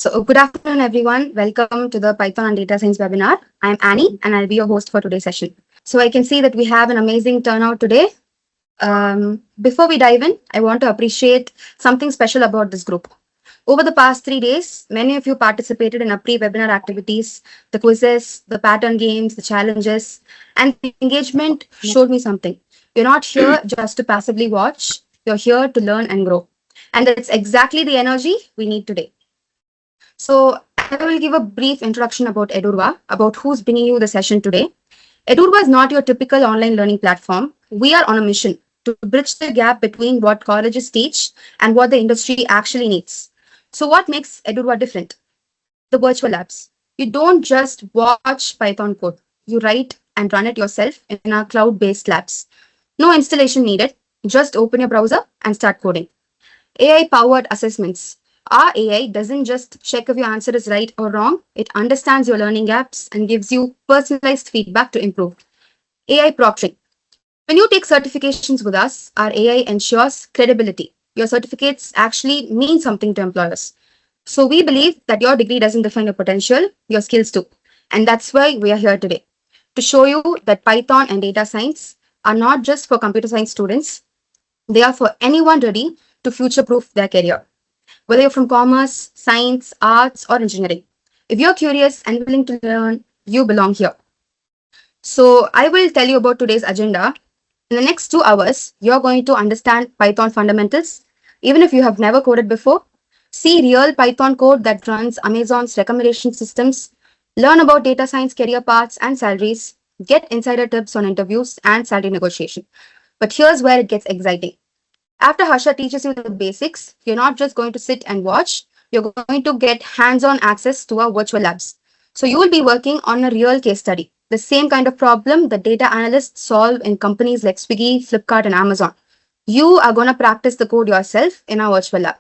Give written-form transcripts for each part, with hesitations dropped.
Good afternoon, everyone. Welcome to the Python and Data Science webinar. I'm Annie, and I'll be your host for today's session. So, I can see that we have an amazing turnout today. Before we dive in, I want to appreciate something special about this group. Over the past 3 days, many of you participated in our pre-webinar activities, the quizzes, the pattern games, the challenges, and the engagement showed me something. You're not here just to passively watch, you're here to learn and grow. And that's exactly the energy we need today. So I will give a brief introduction about Edurva, about who's bringing you the session today. Edurva is not your typical online learning platform. We are on a mission to bridge the gap between what colleges teach and what the industry actually needs. So what makes Edurva different? The virtual labs. You don't just watch Python code. You write and run it yourself in our cloud-based labs. No installation needed. Just open your browser and start coding. AI-powered assessments. Our AI doesn't just check if your answer is right or wrong, it understands your learning gaps and gives you personalized feedback to improve. AI proctoring. When you take certifications with us, our AI ensures credibility. Your certificates actually mean something to employers. So we believe that your degree doesn't define your potential, your skills do. And that's why we are here today, to show you that Python and data science are not just for computer science students, they are for anyone ready to future-proof their career. Whether you're from commerce, science, arts, or engineering. If you're curious and willing to learn, you belong here. So I will tell you about today's agenda. In the next 2 hours, you're going to understand Python fundamentals, even if you have never coded before. See real Python code that runs Amazon's recommendation systems. Learn about data science career paths and salaries. Get insider tips on interviews and salary negotiation. But here's where it gets exciting. After Harsha teaches you the basics, you're not just going to sit and watch, you're going to get hands-on access to our virtual labs. So you will be working on a real case study, the same kind of problem that data analysts solve in companies like Swiggy, Flipkart, and Amazon. You are going to practice the code yourself in our virtual lab.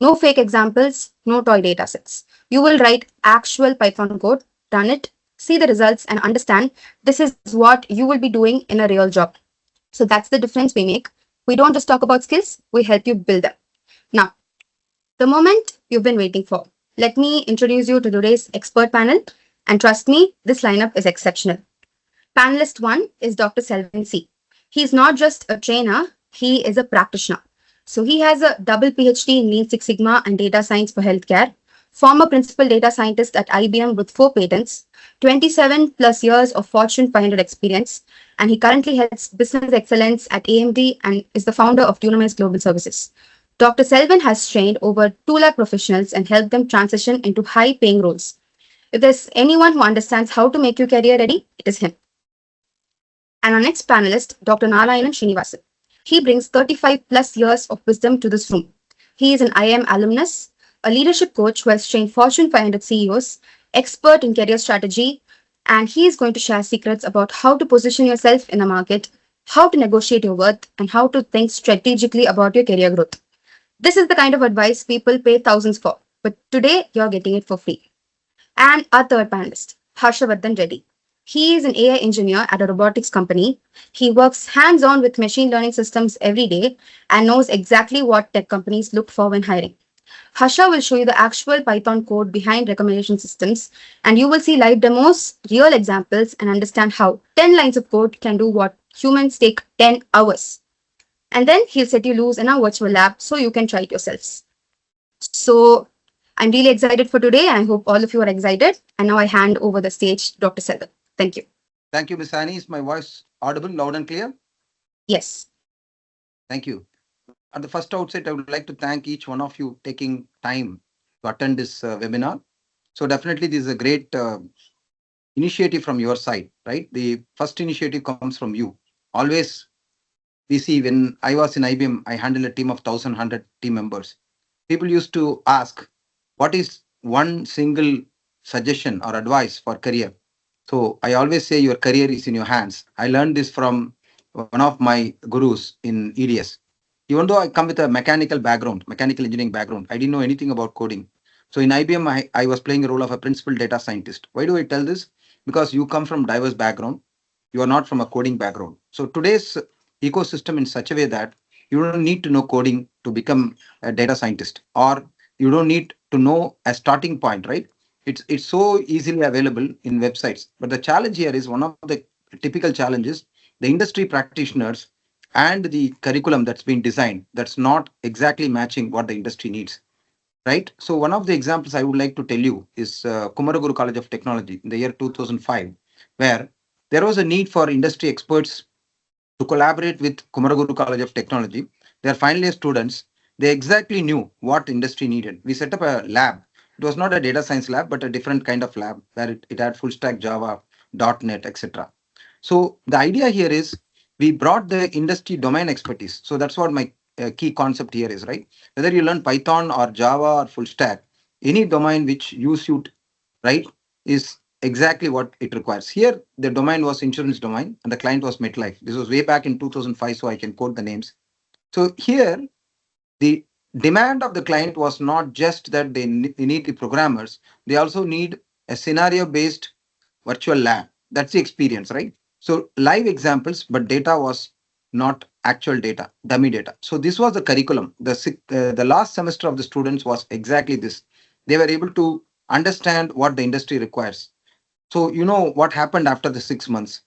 No fake examples, no toy data sets. You will write actual Python code, run it, see the results, and understand this is what you will be doing in a real job. So that's the difference we make. We don't just talk about skills, we help you build them. Now, the moment you've been waiting for. Let me introduce you to today's expert panel. And trust me, this lineup is exceptional. Panelist 1 is Dr. Selvin C. He's not just a trainer, he is a practitioner. So he has a double PhD in Lean Six Sigma and data science for healthcare, former principal data scientist at IBM with 4 patents, 27 plus years of Fortune 500 experience, and he currently heads business excellence at AMD and is the founder of Dunamis Global Services. Dr. Selvin has trained over 2 lakh professionals and helped them transition into high paying roles. If there's anyone who understands how to make you career ready, it is him. And our next panelist, Dr. Narayanan Srinivasan. He brings 35 plus years of wisdom to this room. He is an IIM alumnus, a leadership coach who has trained Fortune 500 CEOs, expert in career strategy, and he is going to share secrets about how to position yourself in the market, how to negotiate your worth, and how to think strategically about your career growth. This is the kind of advice people pay thousands for, but today you're getting it for free. And our third panelist, Harshavardhan Reddy. He is an AI engineer at a robotics company. He works hands-on with machine learning systems every day and knows exactly what tech companies look for when hiring. Harsha will show you the actual Python code behind recommendation systems, and you will see live demos, real examples, and understand how 10 lines of code can do what humans take 10 hours. And then he'll set you loose in our virtual lab so you can try it yourselves. So I'm really excited for today. I hope all of you are excited. And now I hand over the stage to Dr. Selvan. Thank you. Thank you, Miss Annie. Is my voice audible, loud and clear? Yes. Thank you. At the first outset, I would like to thank each one of you taking time to attend this webinar. So definitely this is a great initiative from your side, right? The first initiative comes from you. Always we see when I was in IBM, I handled a team of 1,100 team members. People used to ask, what is one single suggestion or advice for career? So I always say your career is in your hands. I learned this from one of my gurus in EDS. Even though I come with a mechanical background, mechanical engineering background, I didn't know anything about coding. So in IBM, I was playing a role of a principal data scientist. Why do I tell this? Because you come from diverse background. You are not from a coding background. So today's ecosystem in such a way that you don't need to know coding to become a data scientist, or you don't need to know a starting point, right? It's so easily available in websites. But the challenge here is one of the typical challenges, the industry practitioners and the curriculum that's been designed that's not exactly matching what the industry needs, right? So one of the examples I would like to tell you is Kumaraguru College of Technology in the year 2005, where there was a need for industry experts to collaborate with Kumaraguru College of Technology. Their final year students, they exactly knew what industry needed. We set up a lab. It was not a data science lab, but a different kind of lab where it had full stack Java, .NET, etc. So the idea here is we brought the industry domain expertise. So that's what my key concept here is, right? Whether you learn Python or Java or full stack, any domain which you suit, right, is exactly what it requires. Here, the domain was insurance domain and the client was MetLife. This was way back in 2005, so I can quote the names. So here, the demand of the client was not just that they need the programmers, they also need a scenario based virtual lab. That's the experience, right? So live examples, but data was not actual data, dummy data. So this was the curriculum. The last semester of the students was exactly this. They were able to understand what the industry requires. So you know what happened after the 6 months.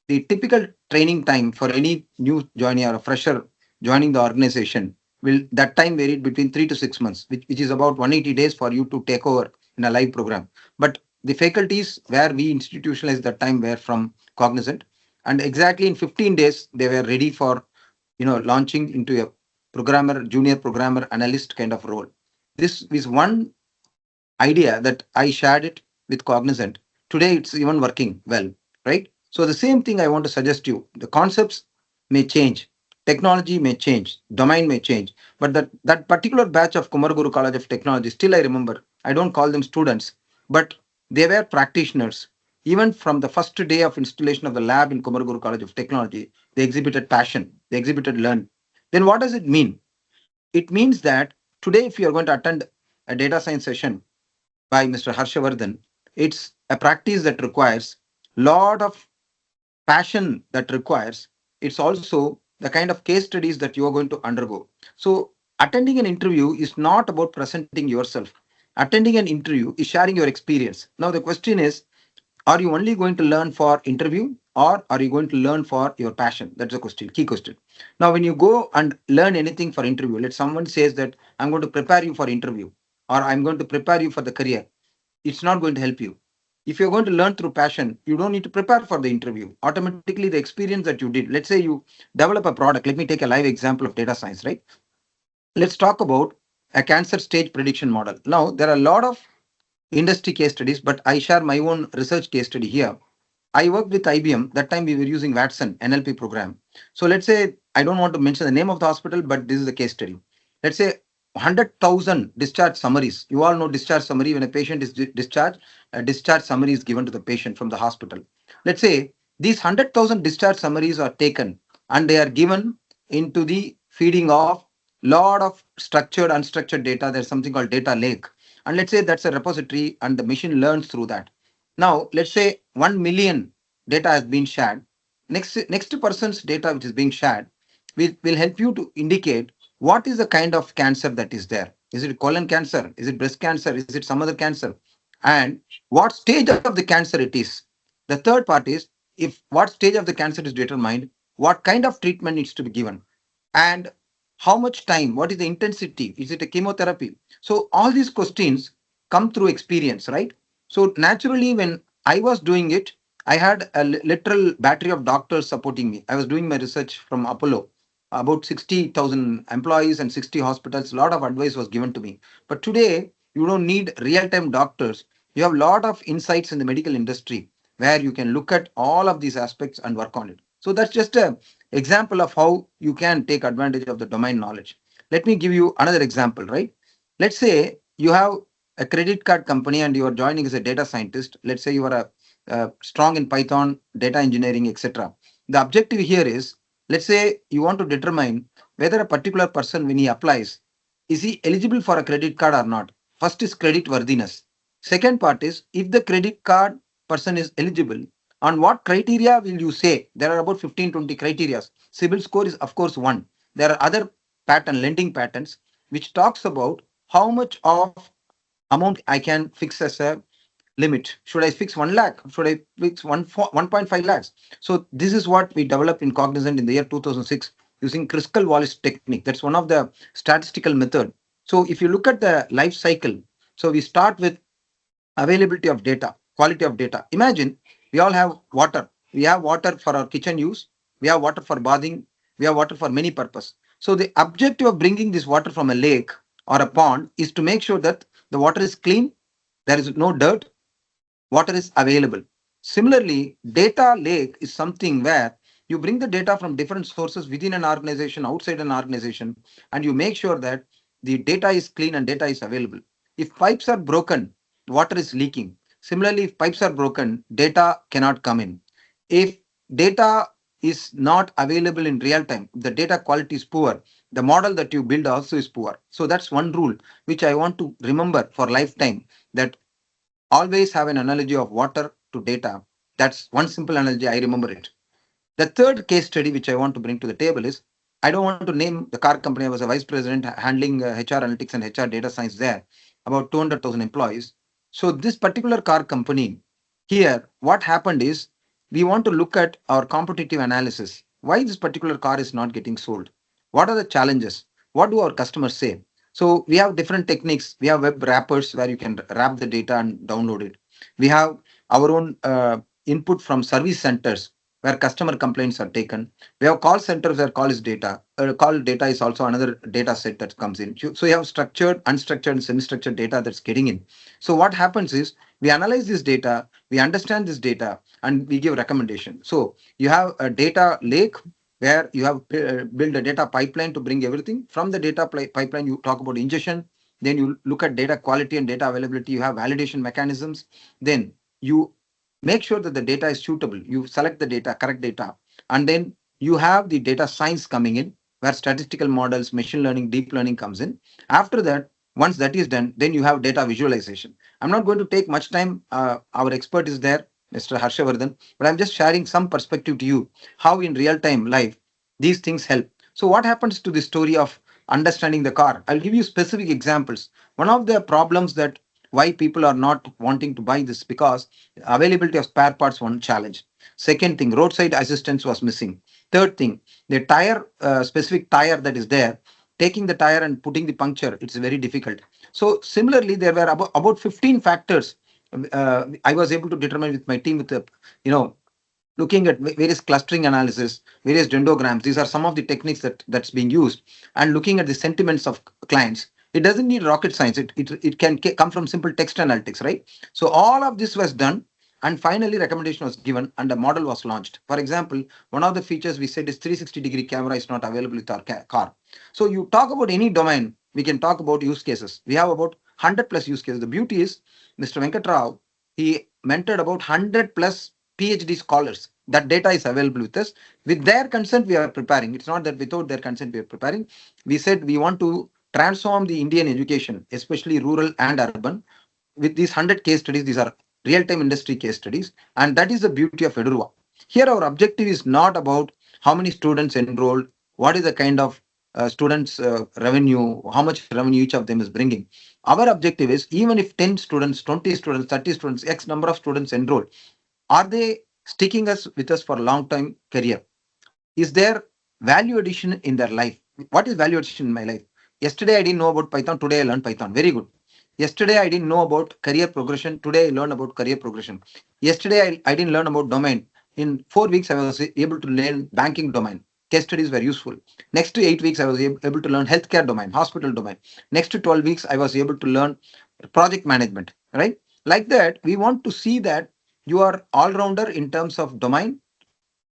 The typical training time for any new joinee or a fresher joining the organization will that time varied between 3 to 6 months, which is about 180 days for you to take over in a live program. But the faculties where we institutionalized that time were from Cognizant, and exactly in 15 days they were ready for launching into a programmer, junior programmer, analyst kind of role. This is one idea that I shared it with Cognizant. Today it's even working well, right? So the same thing I want to suggest you. The concepts may change, technology may change, domain may change, but that particular batch of Kumaraguru College of Technology, still I remember. I don't call them students, but they were practitioners. Even from the first day of installation of the lab in Kumaraguru College of Technology, they exhibited passion, they exhibited learn. Then what does it mean? It means that today, if you are going to attend a data science session by Mr. Harshavardhan, it's a practice that requires lot of passion that requires. It's also the kind of case studies that you are going to undergo. So attending an interview is not about presenting yourself. Attending an interview is sharing your experience. Now the question is, are you only going to learn for interview or are you going to learn for your passion? That's the question, key question. Now when you go and learn anything for interview, let someone says that I'm going to prepare you for interview or I'm going to prepare you for the career, it's not going to help you. If you're going to learn through passion, you don't need to prepare for the interview. Automatically, the experience that you did, let's say you develop a product. Let me take a live example of data science, right? Let's talk about a cancer stage prediction model. Now, there are a lot of industry case studies, but I share my own research case study here. I worked with IBM. That time we were using Watson NLP program. So let's say I don't want to mention the name of the hospital, but this is the case study. Let's say 100,000 discharge summaries. You all know discharge summary. When a patient is discharged, a discharge summary is given to the patient from the hospital. Let's say these 100,000 discharge summaries are taken and they are given into the feeding of lot of structured, unstructured data. There's something called data lake. And let's say that's a repository and the machine learns through that. Now, let's say 1 million data has been shared. Next person's data which is being shared will help you to indicate what is the kind of cancer that is there. Is it colon cancer? Is it breast cancer? Is it some other cancer? And what stage of the cancer it is. The third part is, if what stage of the cancer is determined, what kind of treatment needs to be given, and how much time, what is the intensity, is it a chemotherapy? So all these questions come through experience, right? So naturally, when I was doing it, I had a literal battery of doctors supporting me. I was doing my research from Apollo, about 60,000 employees and 60 hospitals. A lot of advice was given to me. But today, you don't need real-time doctors. You have a lot of insights in the medical industry where you can look at all of these aspects and work on it. So that's just a example of how you can take advantage of the domain knowledge. Let me give you another example, right? Let's say you have a credit card company and you are joining as a data scientist. Let's say you are strong in Python, data engineering, etc. The objective here is, let's say you want to determine whether a particular person, when he applies, is he eligible for a credit card or not. First is credit worthiness. Second part is, if the credit card person is eligible, on what criteria will you say? There are about 15-20 criteria. CIBIL score is of course one. There are other lending patterns, which talks about how much of amount I can fix as a limit. Should I fix 1 lakh? Should I fix 1.5 lakhs? So this is what we developed in Cognizant in the year 2006 using Crystal Wallace technique. That's one of the statistical method. So if you look at the life cycle, so we start with availability of data, quality of data. Imagine we all have water. We have water for our kitchen use. We have water for bathing. We have water for many purpose. So the objective of bringing this water from a lake or a pond is to make sure that the water is clean, there is no dirt, water is available. Similarly, data lake is something where you bring the data from different sources within an organization, outside an organization, and you make sure that the data is clean and data is available. If pipes are broken, water is leaking. Similarly, if pipes are broken, data cannot come in. If data is not available in real time, the data quality is poor, the model that you build also is poor. So that's one rule which I want to remember for lifetime, that always have an analogy of water to data. That's one simple analogy. I remember it. The third case study which I want to bring to the table is, I don't want to name the car company. I was a vice president handling HR analytics and HR data science there, about 200,000 employees. So this particular car company here, what happened is we want to look at our competitive analysis. Why this particular car is not getting sold? What are the challenges? What do our customers say? So we have different techniques. We have web wrappers where you can wrap the data and download it. We have our own input from service centers where customer complaints are taken. We have call centers where call is data. Call data is also another data set that comes in. So you have structured, unstructured, and semi-structured data that's getting in. So what happens is we analyze this data, we understand this data, and we give recommendation. So you have a data lake where you have build a data pipeline to bring everything from the data pipeline. You talk about ingestion, then you look at data quality and data availability. You have validation mechanisms. Then you make sure that the data is suitable. You select the data, correct data, and then you have the data science coming in, where statistical models, machine learning, deep learning comes in. After that, once that is done, then you have data visualization. I'm not going to take much time. Our expert is there, Mr. Harshavardhan, but I'm just sharing some perspective to you how in real time life these things help. So what happens to the story of understanding the car? I'll give you specific examples. One of the problems that why people are not wanting to buy this, because availability of spare parts one challenge. Second thing, roadside assistance was missing. Third thing, the tire, specific tire that is there, taking the tire and putting the puncture, it's very difficult. So similarly, there were about 15 factors I was able to determine with my team, with the, you know, looking at various clustering analysis, various dendrograms. These are some of the techniques that's being used, and looking at the sentiments of clients. It doesn't need rocket science. It can come from simple text analytics, right? So all of this was done, and finally recommendation was given and a model was launched. For example, one of the features we said is 360-degree camera is not available with our car. So you talk about any domain, we can talk about use cases. We have about 100 plus use cases. The beauty is Mr. Venkatrao, he mentored about 100 plus PhD scholars. That data is available with us. With their consent, we are preparing. It's not that without their consent, we are preparing. We said we want to transform the Indian education, especially rural and urban, with these 100 case studies. These are real-time industry case studies. And that is the beauty of Edurva. Here, our objective is not about how many students enrolled, what is the kind of students revenue, how much revenue each of them is bringing. Our objective is, even if 10 students, 20 students, 30 students, X number of students enroll, are they sticking us with us for a long time career? Is there value addition in their life? What is value addition in my life? Yesterday I didn't know about Python, today I learned Python. Very good. Yesterday I didn't know about career progression, today I learned about career progression. Yesterday I didn't learn about domain. In 4 weeks I was able to learn banking domain. Case studies were useful. Next to 8 weeks I was able to learn healthcare domain, hospital domain. Next to 12 weeks I was able to learn project management, right? Like that, we want to see that you are all rounder in terms of domain,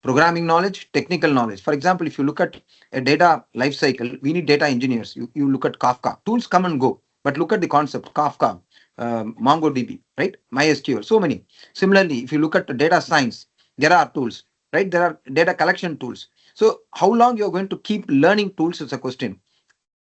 programming knowledge, technical knowledge. For example, if you look at a data lifecycle, we need data engineers. You look at Kafka. Tools come and go, but look at the concept Kafka, MongoDB, right? MySQL, so many. Similarly, if you look at the data science, there are tools, right? There are data collection tools. So how long you're going to keep learning tools is a question.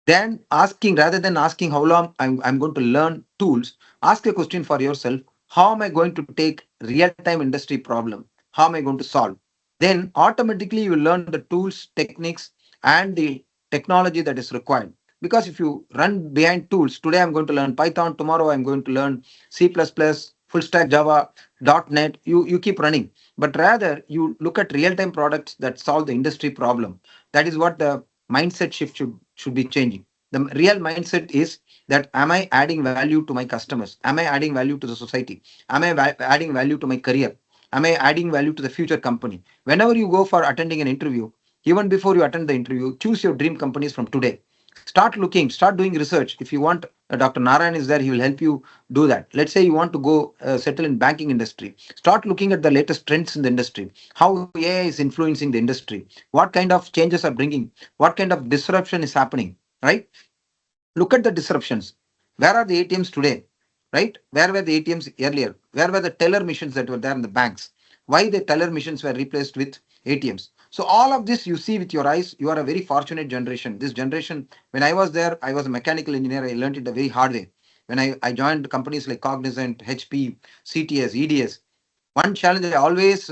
Then asking, rather than asking how long I'm going to learn tools, ask a question for yourself. How am I going to take real-time industry problem? How am I going to solve? Then automatically you will learn the tools, techniques, and the technology that is required. Because if you run behind tools, today I'm going to learn Python, tomorrow I'm going to learn C++, full stack Java, .NET, you keep running. But rather you look at real-time products that solve the industry problem. That is what the mindset shift should be changing. The real mindset is that, am I adding value to my customers? Am I adding value to the society? Am I adding value to my career? Am I adding value to the future company? Whenever you go for attending an interview, even before you attend the interview, choose your dream companies from today. Start looking, start doing research. If you want, Dr. Narayan is there, he will help you do that. Let's say you want to go settle in banking industry, start looking at the latest trends in the industry, how AI is influencing the industry, what kind of changes are bringing, what kind of disruption is happening, right? Look at the disruptions. Where are the ATMs today? Right? Where were the ATMs earlier? Where were the teller machines that were there in the banks? Why the teller machines were replaced with ATMs? So all of this you see with your eyes. You are a very fortunate generation. This generation, when I was there, I was a mechanical engineer. I learned it a very hard way. When I joined companies like Cognizant, HP, CTS, EDS, one challenge I always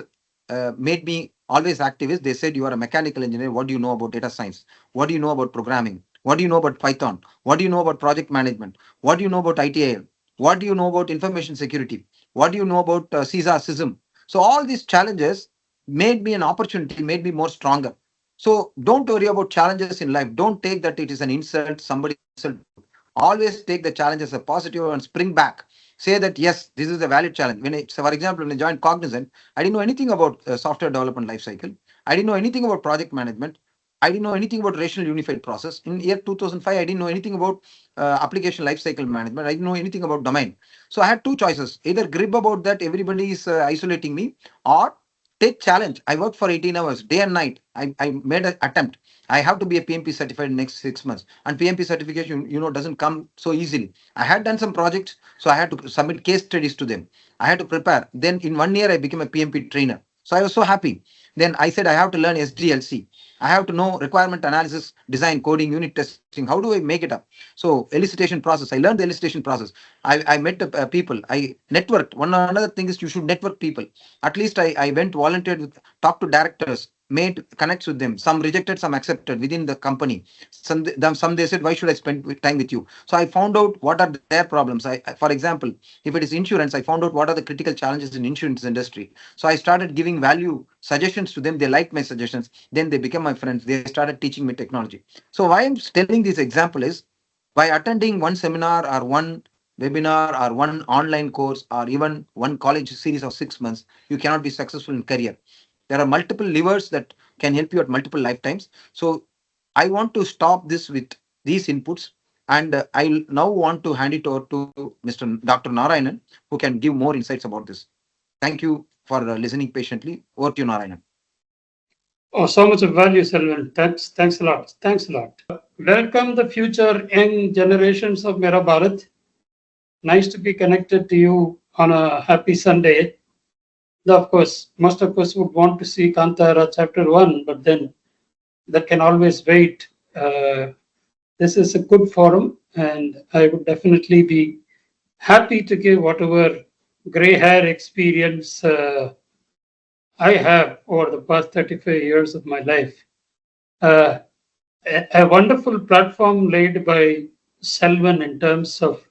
made me always active is, they said, you are a mechanical engineer. What do you know about data science? What do you know about programming? What do you know about Python? What do you know about project management? What do you know about ITIM? What do you know about information security? What do you know about CISA, SISM? So all these challenges made me an opportunity, made me more stronger. So don't worry about challenges in life. Don't take that it is an insult, somebody insult. Always take the challenge as a positive and spring back. Say that yes, this is a valid challenge. So for example, when I joined Cognizant, I didn't know anything about software development lifecycle. I didn't know anything about project management. I didn't know anything about rational unified process. In year 2005, I didn't know anything about application lifecycle management. I didn't know anything about domain. So I had two choices: either grip about that everybody is isolating me, or take challenge. I worked for 18 hours, day and night. I made an attempt. I have to be a PMP certified in next 6 months, and PMP certification, doesn't come so easily. I had done some projects, so I had to submit case studies to them. I had to prepare. Then in 1 year, I became a PMP trainer. So I was so happy. Then I said I have to learn SDLC. I have to know requirement analysis, design, coding, unit testing. How do I make it up? So elicitation process. I learned the elicitation process. I met people. I networked. One another thing is, you should network people. At least I went volunteered with, talked to directors, made connects with them. Some rejected, some accepted within the company. Some they said, why should I spend time with you? So I found out what are their problems. For example, if it is insurance, I found out what are the critical challenges in insurance industry. So I started giving value suggestions to them. They liked my suggestions. Then they became my friends. They started teaching me technology. So why I'm telling this example is, by attending one seminar or one webinar or one online course or even one college series of 6 months, you cannot be successful in career. There are multiple levers that can help you at multiple lifetimes. So I want to stop this with these inputs, and I now want to hand it over to Mr. Dr. Narayanan, who can give more insights about this. Thank you for listening patiently. Over to you, Narayanan. Oh, so much of value, Selvan. Thanks a lot. Thanks a lot. Welcome the future young generations of Mera Bharat. Nice to be connected to you on a happy Sunday. Of course, most of us would want to see Kantara chapter 1, but then that can always wait. This is a good forum, and I would definitely be happy to give whatever gray hair experience I have over the past 35 years of my life. A wonderful platform laid by Selvan in terms of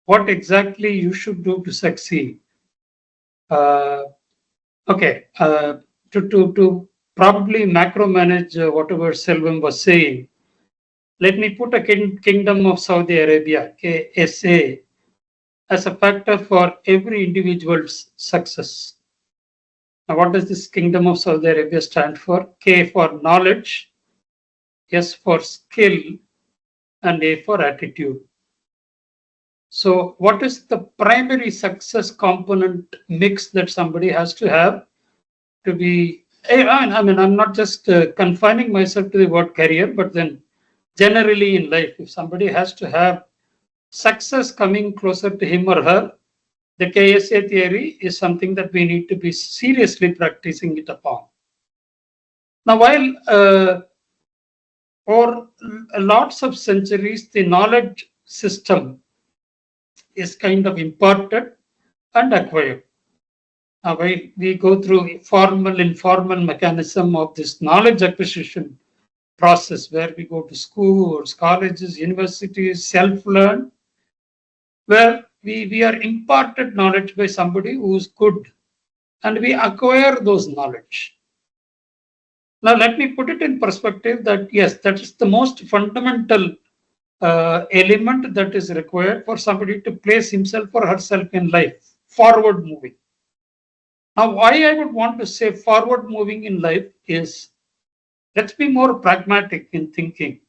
what exactly you should do to succeed. Uh, okay, to probably macro manage whatever Selvan was saying, let me put a Kingdom of Saudi Arabia, KSA, as a factor for every individual's success. Now, what does this Kingdom of Saudi Arabia stand for? K for knowledge, S for skill, and A for attitude. So, what is the primary success component mix that somebody has to have to be? I mean, I'm not just confining myself to the word career, but then generally in life, if somebody has to have success coming closer to him or her, the KSA theory is something that we need to be seriously practicing it upon. Now, while for lots of centuries, the knowledge system is kind of imparted and acquired. Now, we go through formal, informal mechanism of this knowledge acquisition process where we go to schools, colleges, universities, self-learn, where we are imparted knowledge by somebody who's good and we acquire those knowledge. Now, let me put it in perspective that yes, that is the most fundamental element that is required for somebody to place himself or herself in life, forward moving. Now, why I would want to say forward moving in life is, let's be more pragmatic in thinking.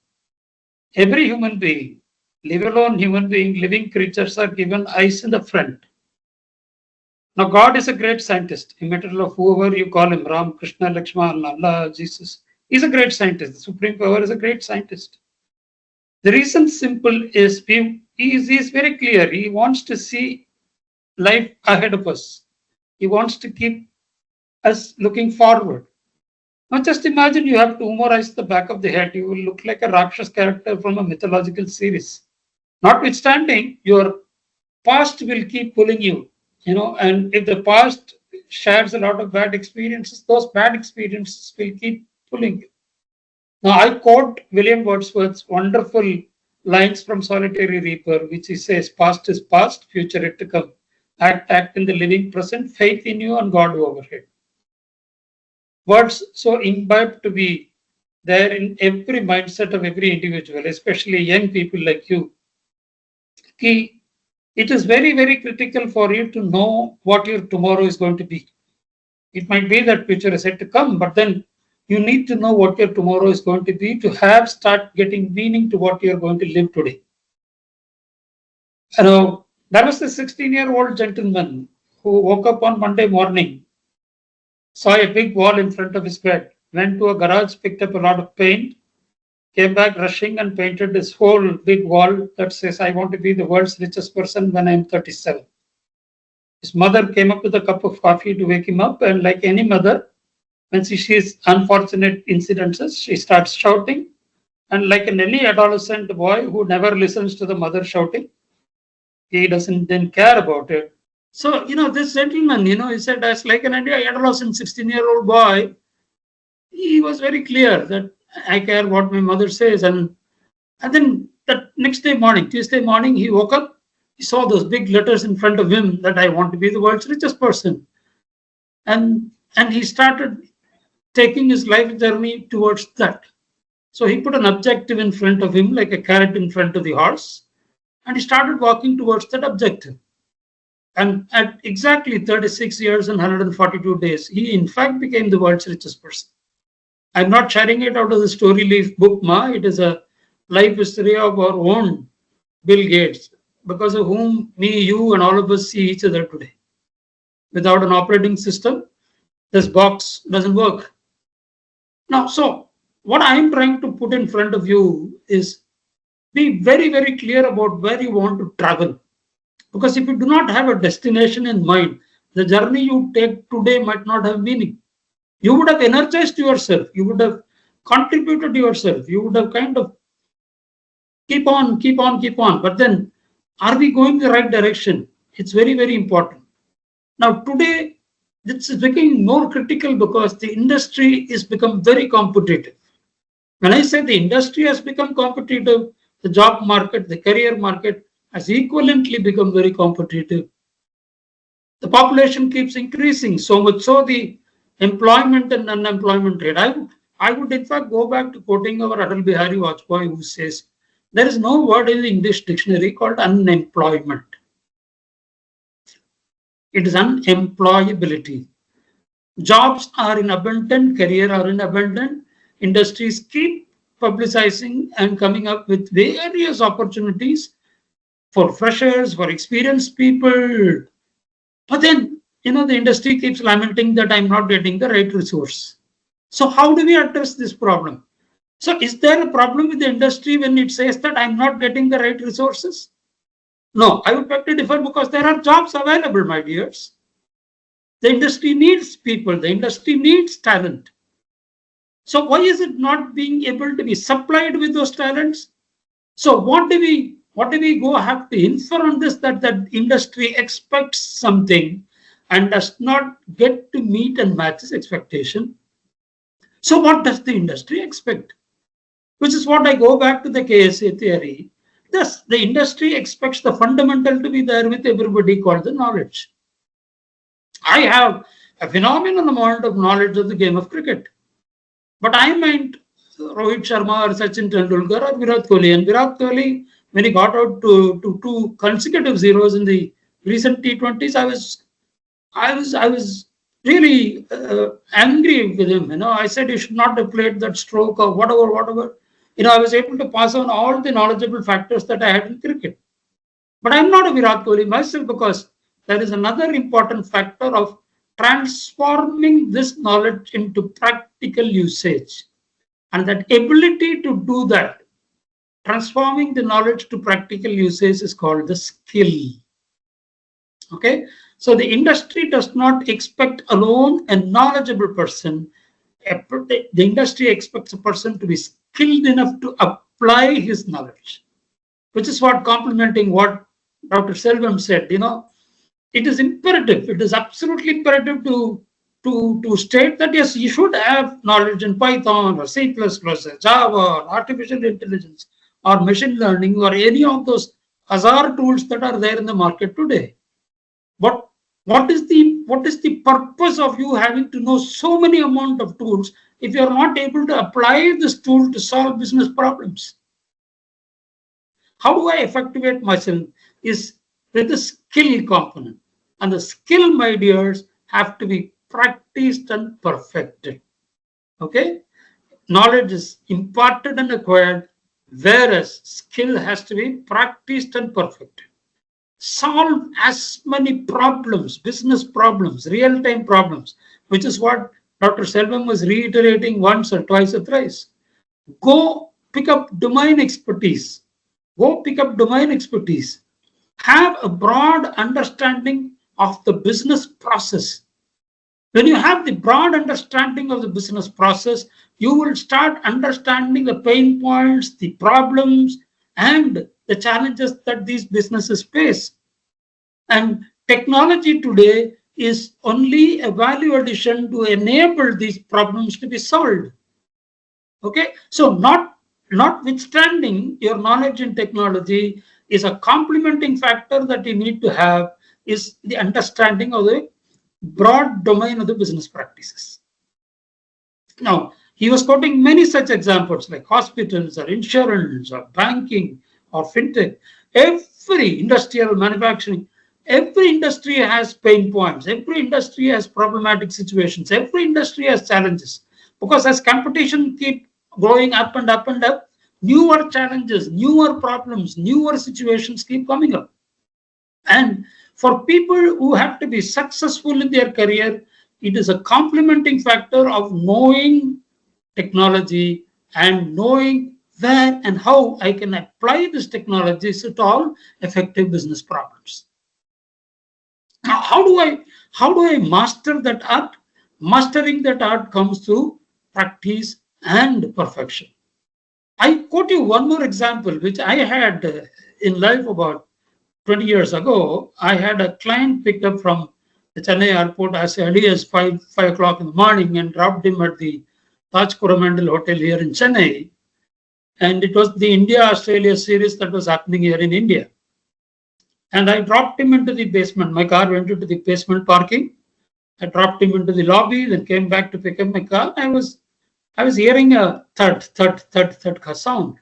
Every human being, leave alone human being, living creatures are given eyes in the front. Now, God is a great scientist, imitator of whoever you call him, Ram, Krishna, Lakshman, Allah, Jesus. He's a great scientist. The Supreme Power is a great scientist. The reason simple is he is very clear. He wants to see life ahead of us. He wants to keep us looking forward. Now, just imagine you have two more eyes at the back of the head. You will look like a Rakshas character from a mythological series. Notwithstanding, your past will keep pulling you, and if the past shares a lot of bad experiences, those bad experiences will keep pulling you. Now, I quote William Wordsworth's wonderful lines from Solitary Reaper, which he says, "Past is past, future yet to come. Act in the living present, faith in you and God overhead." Words so imbibed to be there in every mindset of every individual, especially young people like you. It is very, very critical for you to know what your tomorrow is going to be. It might be that future is yet to come, but then you need to know what your tomorrow is going to be to start getting meaning to what you're going to live today. There was a 16-year-old gentleman who woke up on Monday morning, saw a big wall in front of his bed, went to a garage, picked up a lot of paint, came back rushing and painted this whole big wall that says, "I want to be the world's richest person when I'm 37. His mother came up with a cup of coffee to wake him up, and like any mother, when she sees unfortunate incidences, she starts shouting. And like any adolescent boy who never listens to the mother shouting, he didn't care about it. So, this gentleman, he said, as like an adolescent 16-year-old boy, he was very clear that I care what my mother says. And then that next day morning, Tuesday morning, he woke up, he saw those big letters in front of him that I want to be the world's richest person. And he started taking his life journey towards that. So he put an objective in front of him, like a carrot in front of the horse, and he started walking towards that objective. And at exactly 36 years and 142 days, he in fact became the world's richest person. I'm not sharing it out of the Story Leaf book, Ma. It is a life history of our own Bill Gates, because of whom me, you, and all of us see each other today. Without an operating system, this box doesn't work. Now, so what I'm trying to put in front of you is be very, very clear about where you want to travel. Because if you do not have a destination in mind, the journey you take today might not have meaning. You would have energized yourself. You would have contributed yourself. You would have kind of keep on. But then, are we going the right direction? It's very, very important. Now, today, this is becoming more critical because the industry is become very competitive. When I say the industry has become competitive, the job market, the career market has equivalently become very competitive. The population keeps increasing, so much so the employment and unemployment rate. I would in fact go back to quoting our Atal Bihari Vajpayee, who says, there is no word in the English dictionary called unemployment. It is unemployability. Jobs are in abundance, career are in abundance. Industries keep publicizing and coming up with various opportunities for freshers, for experienced people. But then, the industry keeps lamenting that I'm not getting the right resource. So how do we address this problem? So is there a problem with the industry when it says that I'm not getting the right resources? No, I would beg to differ, because there are jobs available, my dears. The industry needs people. The industry needs talent. So why is it not being able to be supplied with those talents? So what do we have to infer on this, that the industry expects something and does not get to meet and match its expectation? So what does the industry expect? which is what I go back to the KSA theory. Thus, the industry expects the fundamental to be there with everybody called the knowledge. I have a phenomenal amount of knowledge of the game of cricket, but I meant Rohit Sharma or Sachin Tendulkar or Virat Kohli. And Virat Kohli, when he got out to two consecutive zeros in the recent T20s, I was really angry with him. I said he should not have played that stroke or whatever. I was able to pass on all the knowledgeable factors that I had in cricket. But I'm not a Virat Kohli myself, because there is another important factor of transforming this knowledge into practical usage. And that ability to do that, transforming the knowledge to practical usage, is called the skill. Okay, so the industry does not expect alone a knowledgeable person. The industry expects a person to be skilled enough to apply his knowledge, which is what complementing what Dr. Selvam said. It is imperative. It is absolutely imperative to state that yes, you should have knowledge in Python or C++, or Java, or artificial intelligence, or machine learning, or any of those hazard tools that are there in the market today. But what is the purpose of you having to know so many amount of tools if you are not able to apply this tool to solve business problems? How do I effectuate myself is with the skill component. And the skill, my dears, have to be practiced and perfected. Okay? Knowledge is imparted and acquired, whereas skill has to be practiced and perfected. Solve as many problems, business problems, real-time problems, which is what Dr. Selvam was reiterating once or twice or thrice. Go pick up domain expertise. Have a broad understanding of the business process. When you have the broad understanding of the business process, you will start understanding the pain points, the problems, and the challenges that these businesses face. And technology today is only a value addition to enable these problems to be solved. Okay, so notwithstanding your knowledge in technology is a complementing factor that you need to have is the understanding of the broad domain of the business practices. Now, he was quoting many such examples like hospitals or insurance or banking or fintech. Every industrial manufacturing, every industry has pain points. Every industry has problematic situations. Every industry has challenges. Because as competition keeps going up and up and up, newer challenges, newer problems, newer situations keep coming up. And for people who have to be successful in their career, it is a complementing factor of knowing technology and knowing where and how I can apply this technology to solve effective business problems. Now, how do I master that art? Mastering that art comes through practice and perfection. I quote you one more example, which I had in life about 20 years ago. I had a client picked up from the Chennai airport as early as 5 o'clock in the morning and dropped him at the Taj Coromandel Hotel here in Chennai. And it was the India-Australia series that was happening here in India. And I dropped him into the basement. My car went into the basement parking. I dropped him into the lobby, then came back to pick up my car. I was hearing a thud sound.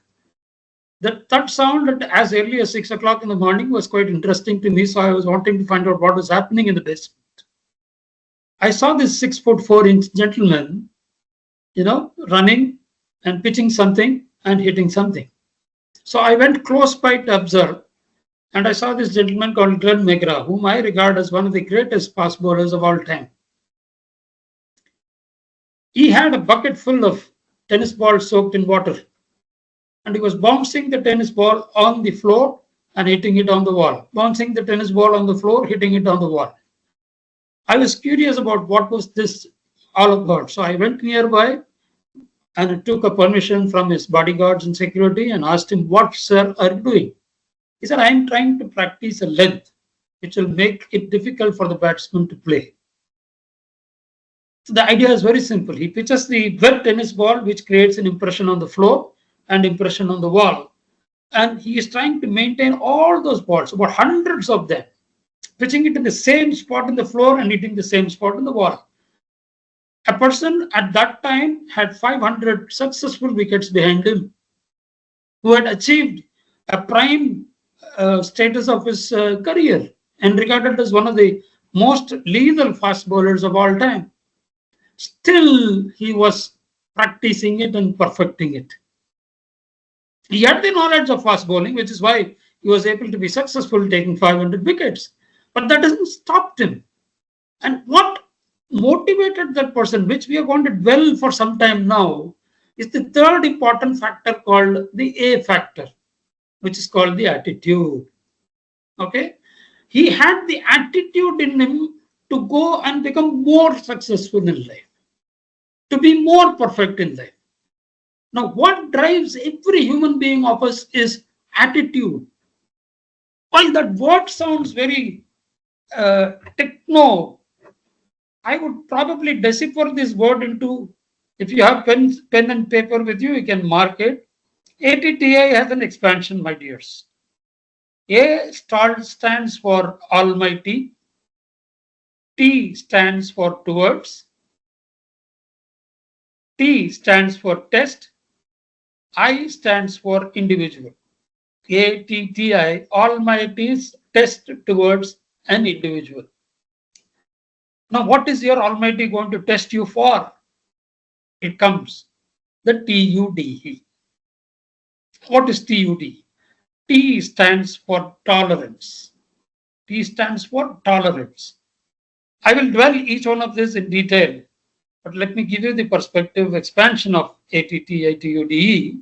The thud sound as early as 6 o'clock in the morning was quite interesting to me. So I was wanting to find out what was happening in the basement. I saw this 6'4" gentleman, running and pitching something and hitting something. So I went close by to observe. And I saw this gentleman called Glenn McGrath, whom I regard as one of the greatest fast bowlers of all time. He had a bucket full of tennis balls soaked in water. And he was bouncing the tennis ball on the floor and hitting it on the wall. Bouncing the tennis ball on the floor, hitting it on the wall. I was curious about what was this all about. So I went nearby and took a permission from his bodyguards and security and asked him, "What, sir, are you doing?" He said, "I am trying to practice a length which will make it difficult for the batsman to play." So the idea is very simple. He pitches the wet tennis ball, which creates an impression on the floor, and impression on the wall. And he is trying to maintain all those balls, about hundreds of them, pitching it in the same spot in the floor and hitting the same spot in the wall. A person at that time had 500 successful wickets behind him, who had achieved a prime status of his career and regarded as one of the most lethal fast bowlers of all time. Still, he was practicing it and perfecting it. He had the knowledge of fast bowling, which is why he was able to be successful taking 500 wickets. But that doesn't stop him. And what motivated that person, which we are going to dwell for some time now, is the third important factor called the A factor, which is called the attitude. Okay? He had the attitude in him to go and become more successful in life, to be more perfect in life. Now, what drives every human being of us is attitude. While that word sounds very techno, I would probably decipher this word into, if you have pen and paper with you, you can mark it. ATTI has an expansion, my dears. A stands for Almighty. T stands for towards. T stands for test. I stands for individual. ATTI, Almighty's test towards an individual. Now, what is your Almighty going to test you for? It comes the TUDE. What is TUD? T stands for tolerance. T stands for tolerance. I will dwell each one of this in detail, but let me give you the perspective expansion of ATTITUDE.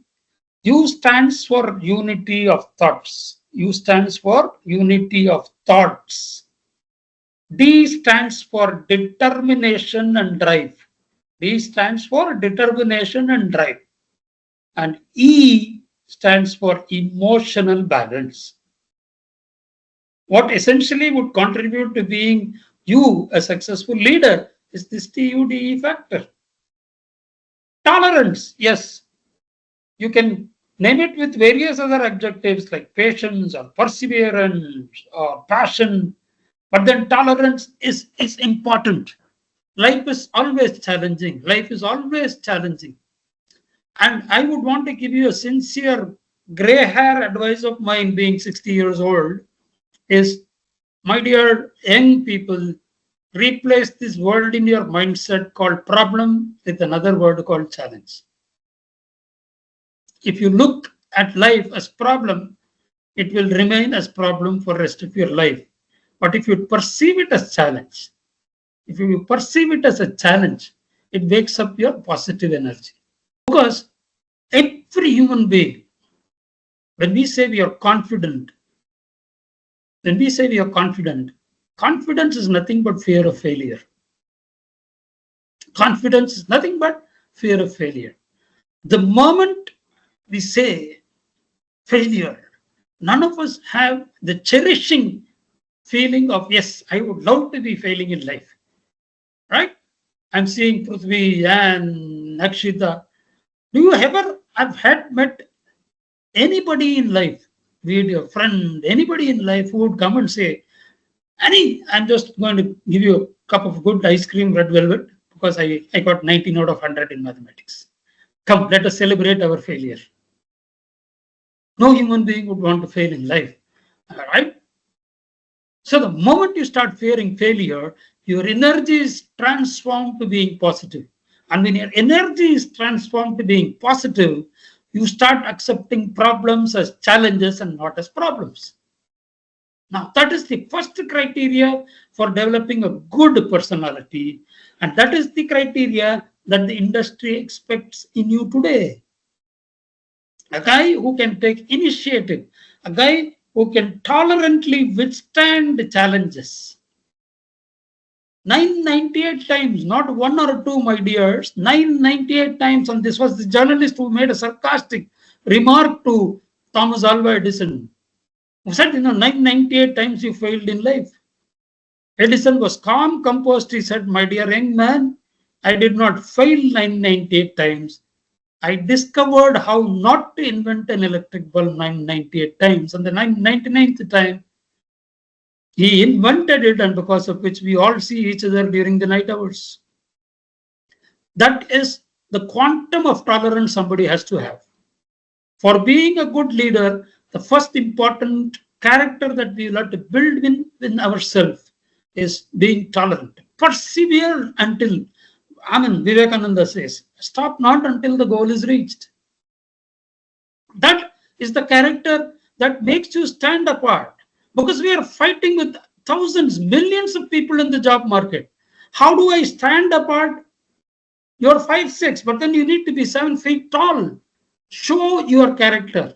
U stands for unity of thoughts. U stands for unity of thoughts. D stands for determination and drive. D stands for determination and drive. And E stands for emotional balance. What essentially would contribute to being you a successful leader is this TUDE factor. Tolerance, yes. You can name it with various other adjectives like patience or perseverance or passion, but then tolerance is important. Life is always challenging. Life is always challenging. And I would want to give you a sincere gray hair advice of mine, being 60 years old, is, my dear young people, replace this word in your mindset called problem with another word called challenge. If you look at life as problem, it will remain as problem for the rest of your life. But if you perceive it as challenge, if you perceive it as a challenge, it wakes up your positive energy. Because every human being, when we say we are confident, confidence is nothing but fear of failure. Confidence is nothing but fear of failure. The moment we say failure, none of us have the cherishing feeling of, yes, I would love to be failing in life. Right? I'm seeing Prithvi and Akshita. Do you ever have met anybody in life, be it your friend, anybody in life who would come and say, Annie, I'm just going to give you a cup of good ice cream, red velvet, because I got 19 out of 100 in mathematics. Come, let us celebrate our failure. No human being would want to fail in life. All right? So the moment you start fearing failure, your energy is transformed to being positive. And when your energy is transformed to being positive, you start accepting problems as challenges and not as problems. Now, that is the first criteria for developing a good personality. And that is the criteria that the industry expects in you today. A guy who can take initiative, a guy who can tolerantly withstand the challenges. 998 times, not one or two, my dears, 998 times, and this was the journalist who made a sarcastic remark to Thomas Alva Edison, who said, 998 times you failed in life. Edison was calm, composed. He said, my dear young man, I did not fail 998 times. I discovered how not to invent an electric bulb 998 times. And the 999th time, he invented it, and because of which we all see each other during the night hours. That is the quantum of tolerance somebody has to have. For being a good leader, the first important character that we will have to build in ourselves is being tolerant. Persevere until, Vivekananda says, stop not until the goal is reached. That is the character that makes you stand apart, because we are fighting with thousands, millions of people in the job market. How do I stand apart? You're 5'6", but then you need to be 7 feet tall. Show your character.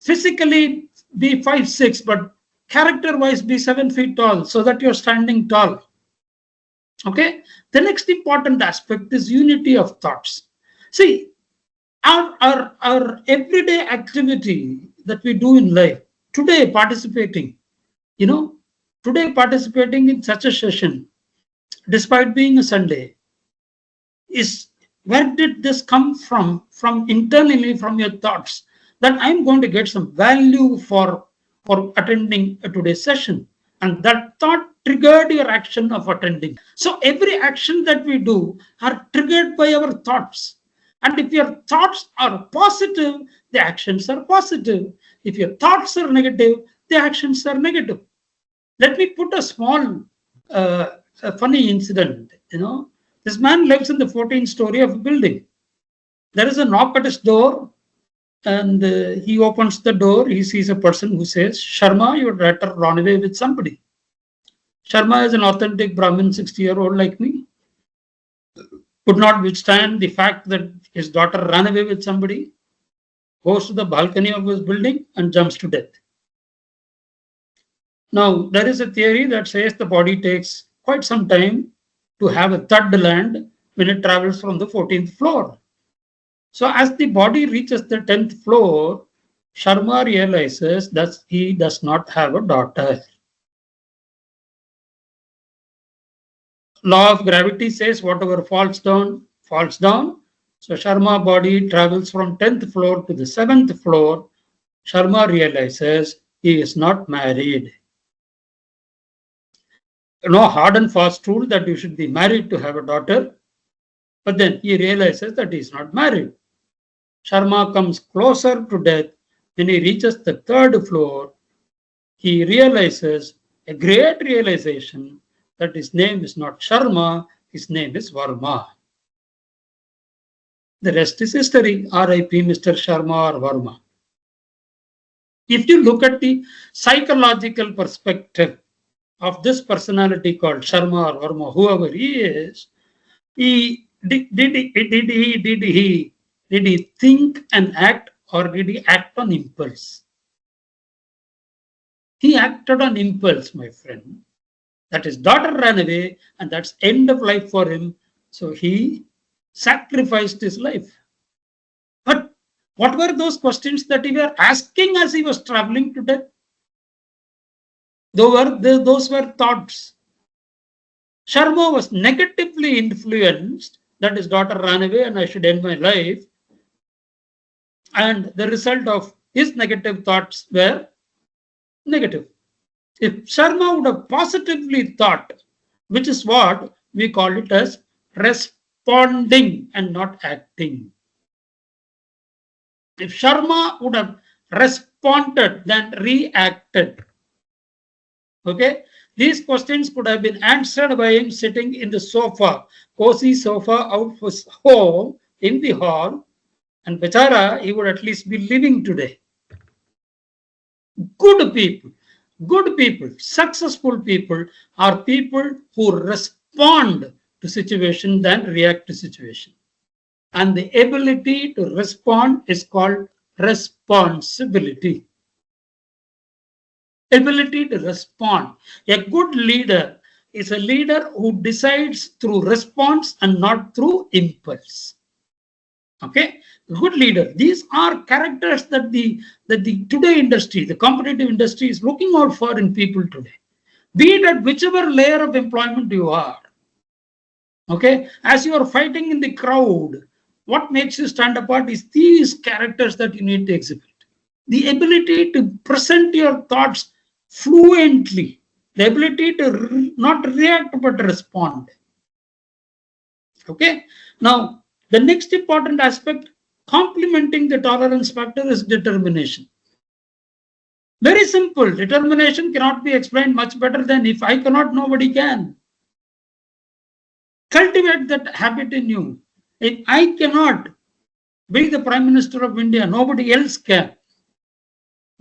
Physically be 5'6", but character-wise be 7 feet tall, so that you're standing tall. Okay. The next important aspect is unity of thoughts. See, our everyday activity that we do in life, today participating in such a session, despite being a Sunday, is, where did this come from internally, from your thoughts, that I'm going to get some value for attending today's session, and that thought triggered your action of attending. So every action that we do are triggered by our thoughts. And if your thoughts are positive, the actions are positive. If your thoughts are negative, the actions are negative. Let me put a small a funny incident. This man lives in the 14th story of a building. There is a knock at his door, and he opens the door. He sees a person who says, Sharma, your daughter ran away with somebody. Sharma is an authentic Brahmin, 60-year-old like me, could not withstand the fact that his daughter ran away with somebody, goes to the balcony of his building and jumps to death. Now, there is a theory that says the body takes quite some time to have a third land when it travels from the 14th floor. So as the body reaches the 10th floor, Sharma realizes that he does not have a daughter. Law of gravity says whatever falls down, falls down. So Sharma body travels from 10th floor to the 7th floor. Sharma realizes he is not married. No hard and fast rule that you should be married to have a daughter. But then he realizes that he is not married. Sharma comes closer to death. When he reaches the 3rd floor, he realizes a great realization that his name is not Sharma, his name is Varma. The rest is history. R.I.P. Mr. Sharma or Varma. If you look at the psychological perspective of this personality called Sharma or Varma, whoever he is, did he think and act, or did he act on impulse? He acted on impulse, my friend. That his daughter ran away, and that's end of life for him. So he sacrificed his life. But what were those questions that he were asking as he was traveling to death? Those were thoughts. Sharma was negatively influenced that his daughter ran away and I should end my life. And the result of his negative thoughts were negative. If Sharma would have positively thought, which is what we call it as responding and not acting. If Sharma would have responded than reacted, okay, these questions could have been answered by him sitting in the sofa, cozy sofa out of his home in the hall, and Bechara, he would at least be living today. Good people, successful people are people who respond to situation than react to situation. And the ability to respond is called responsibility. Ability to respond. A good leader is a leader who decides through response and not through impulse. Okay, good leader. These are characters that the today industry, the competitive industry, is looking out for in people today. Be it at whichever layer of employment you are. Okay, as you are fighting in the crowd, what makes you stand apart is these characters that you need to exhibit. The ability to present your thoughts fluently, the ability to not react but respond. Okay. Now, the next important aspect complementing the tolerance factor is determination. Very simple. Determination cannot be explained much better than if I cannot, nobody can. Cultivate that habit in you. If I cannot be the Prime Minister of India, nobody else can.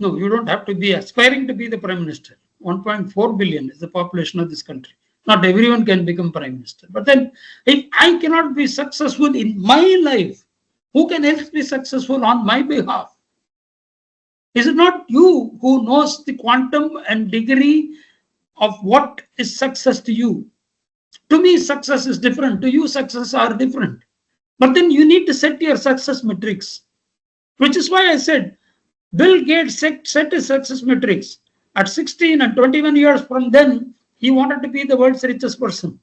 No, you don't have to be aspiring to be the Prime Minister. 1.4 billion is the population of this country. Not everyone can become Prime Minister. But then, if I cannot be successful in my life, who can else be successful on my behalf? Is it not you who knows the quantum and degree of what is success to you? To me, success is different. To you, success are different. But then you need to set your success metrics, which is why I said Bill Gates set his success metrics at 16 and 21 years from then. He wanted to be the world's richest person.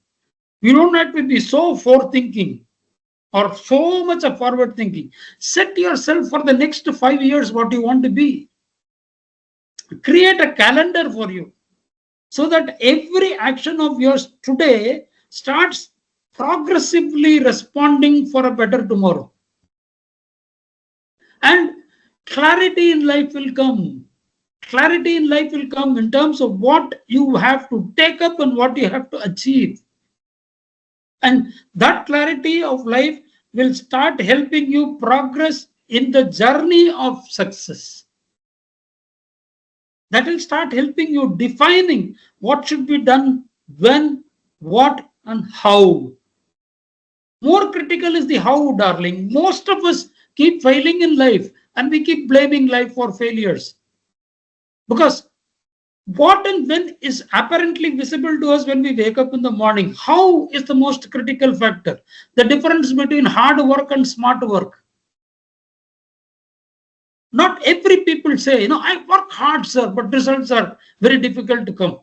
You don't have to be so forward-thinking or so much of forward-thinking. Set yourself for the next 5 years what you want to be. Create a calendar for you so that every action of yours today starts progressively responding for a better tomorrow. And clarity in life will come. Clarity in life will come in terms of what you have to take up and what you have to achieve. And that clarity of life will start helping you progress in the journey of success. That will start helping you defining what should be done, when, what, and how. More critical is the how, darling. Most of us keep failing in life and we keep blaming life for failures. Because what and when is apparently visible to us when we wake up in the morning. How is the most critical factor. The difference between hard work and smart work. Not every people say, I work hard, sir, but results are very difficult to come.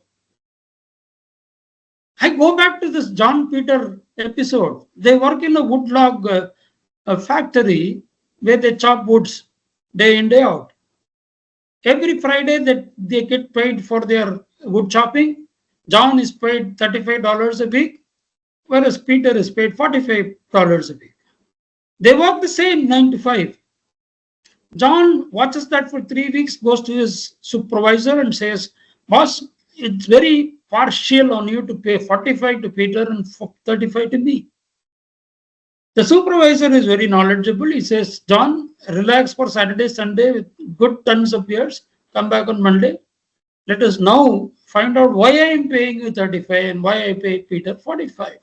I go back to this John Peter episode. They work in a woodlog factory where they chop woods day in, day out. Every Friday that they get paid for their wood chopping. John is paid $35 a week, whereas Peter is paid $45 a week. They work the same 9 to 5. John watches that for 3 weeks, goes to his supervisor and says, boss, it's very partial on you to pay 45 to Peter and 35 to me. The supervisor is very knowledgeable. He says, John, relax for Saturday, Sunday with good tons of beers. Come back on Monday. Let us now find out why I am paying you 35 and why I pay Peter 45.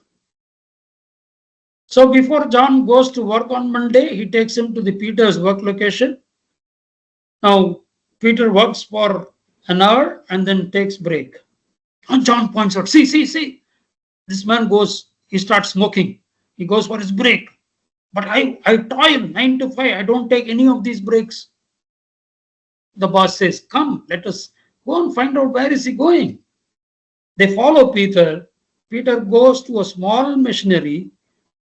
So before John goes to work on Monday, he takes him to the Peter's work location. Now, Peter works for an hour and then takes break. And John points out, see, this man goes, he starts smoking. He goes for his break. But I toil 9 to 5. I don't take any of these breaks. The boss says, come, let us go and find out where is he going. They follow Peter. Peter goes to a small machinery,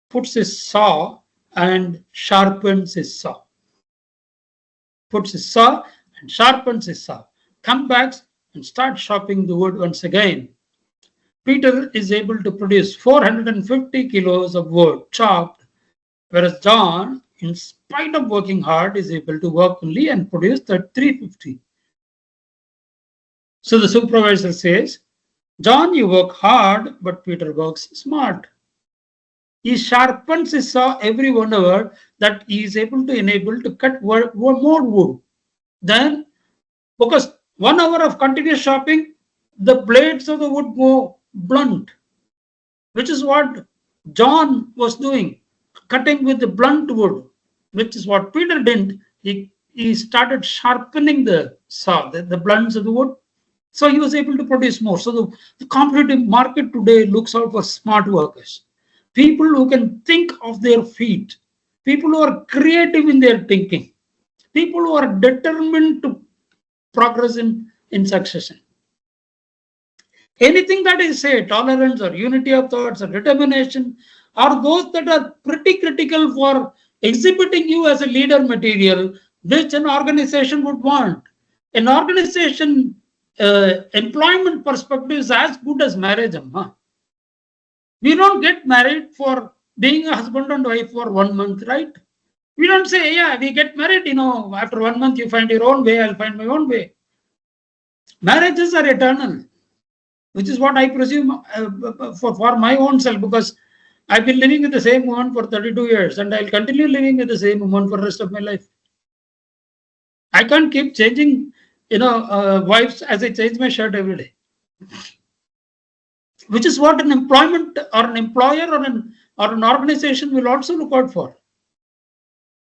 puts his saw and sharpens his saw. Puts his saw and sharpens his saw. Come back and start chopping the wood once again. Peter is able to produce 450 kilos of wood chopped, whereas John, in spite of working hard, is able to work only and produce that 350. So the supervisor says, John, you work hard, but Peter works smart. He sharpens his saw every 1 hour that he is able to enable to cut more wood. Then, because 1 hour of continuous chopping, the blades of the wood go blunt, which is what John was doing, cutting with the blunt wood, which is what Peter did. He started sharpening the saw, the blunts of the wood. So he was able to produce more. So the competitive market today looks out for smart workers, people who can think of their feet, people who are creative in their thinking, people who are determined to progress in succession. Anything that is, say, tolerance or unity of thoughts or determination are those that are pretty critical for exhibiting you as a leader material, which an organization would want. An organization employment perspective is as good as marriage, Amma. We don't get married for being a husband and wife for 1 month, right? We don't say, yeah, we get married, after 1 month you find your own way, I'll find my own way. Marriages are eternal, which is what I presume for my own self, because I've been living with the same woman for 32 years and I'll continue living with the same woman for the rest of my life. I can't keep changing, wives as I change my shirt every day. Which is what an employment or an employer or an organization will also look out for.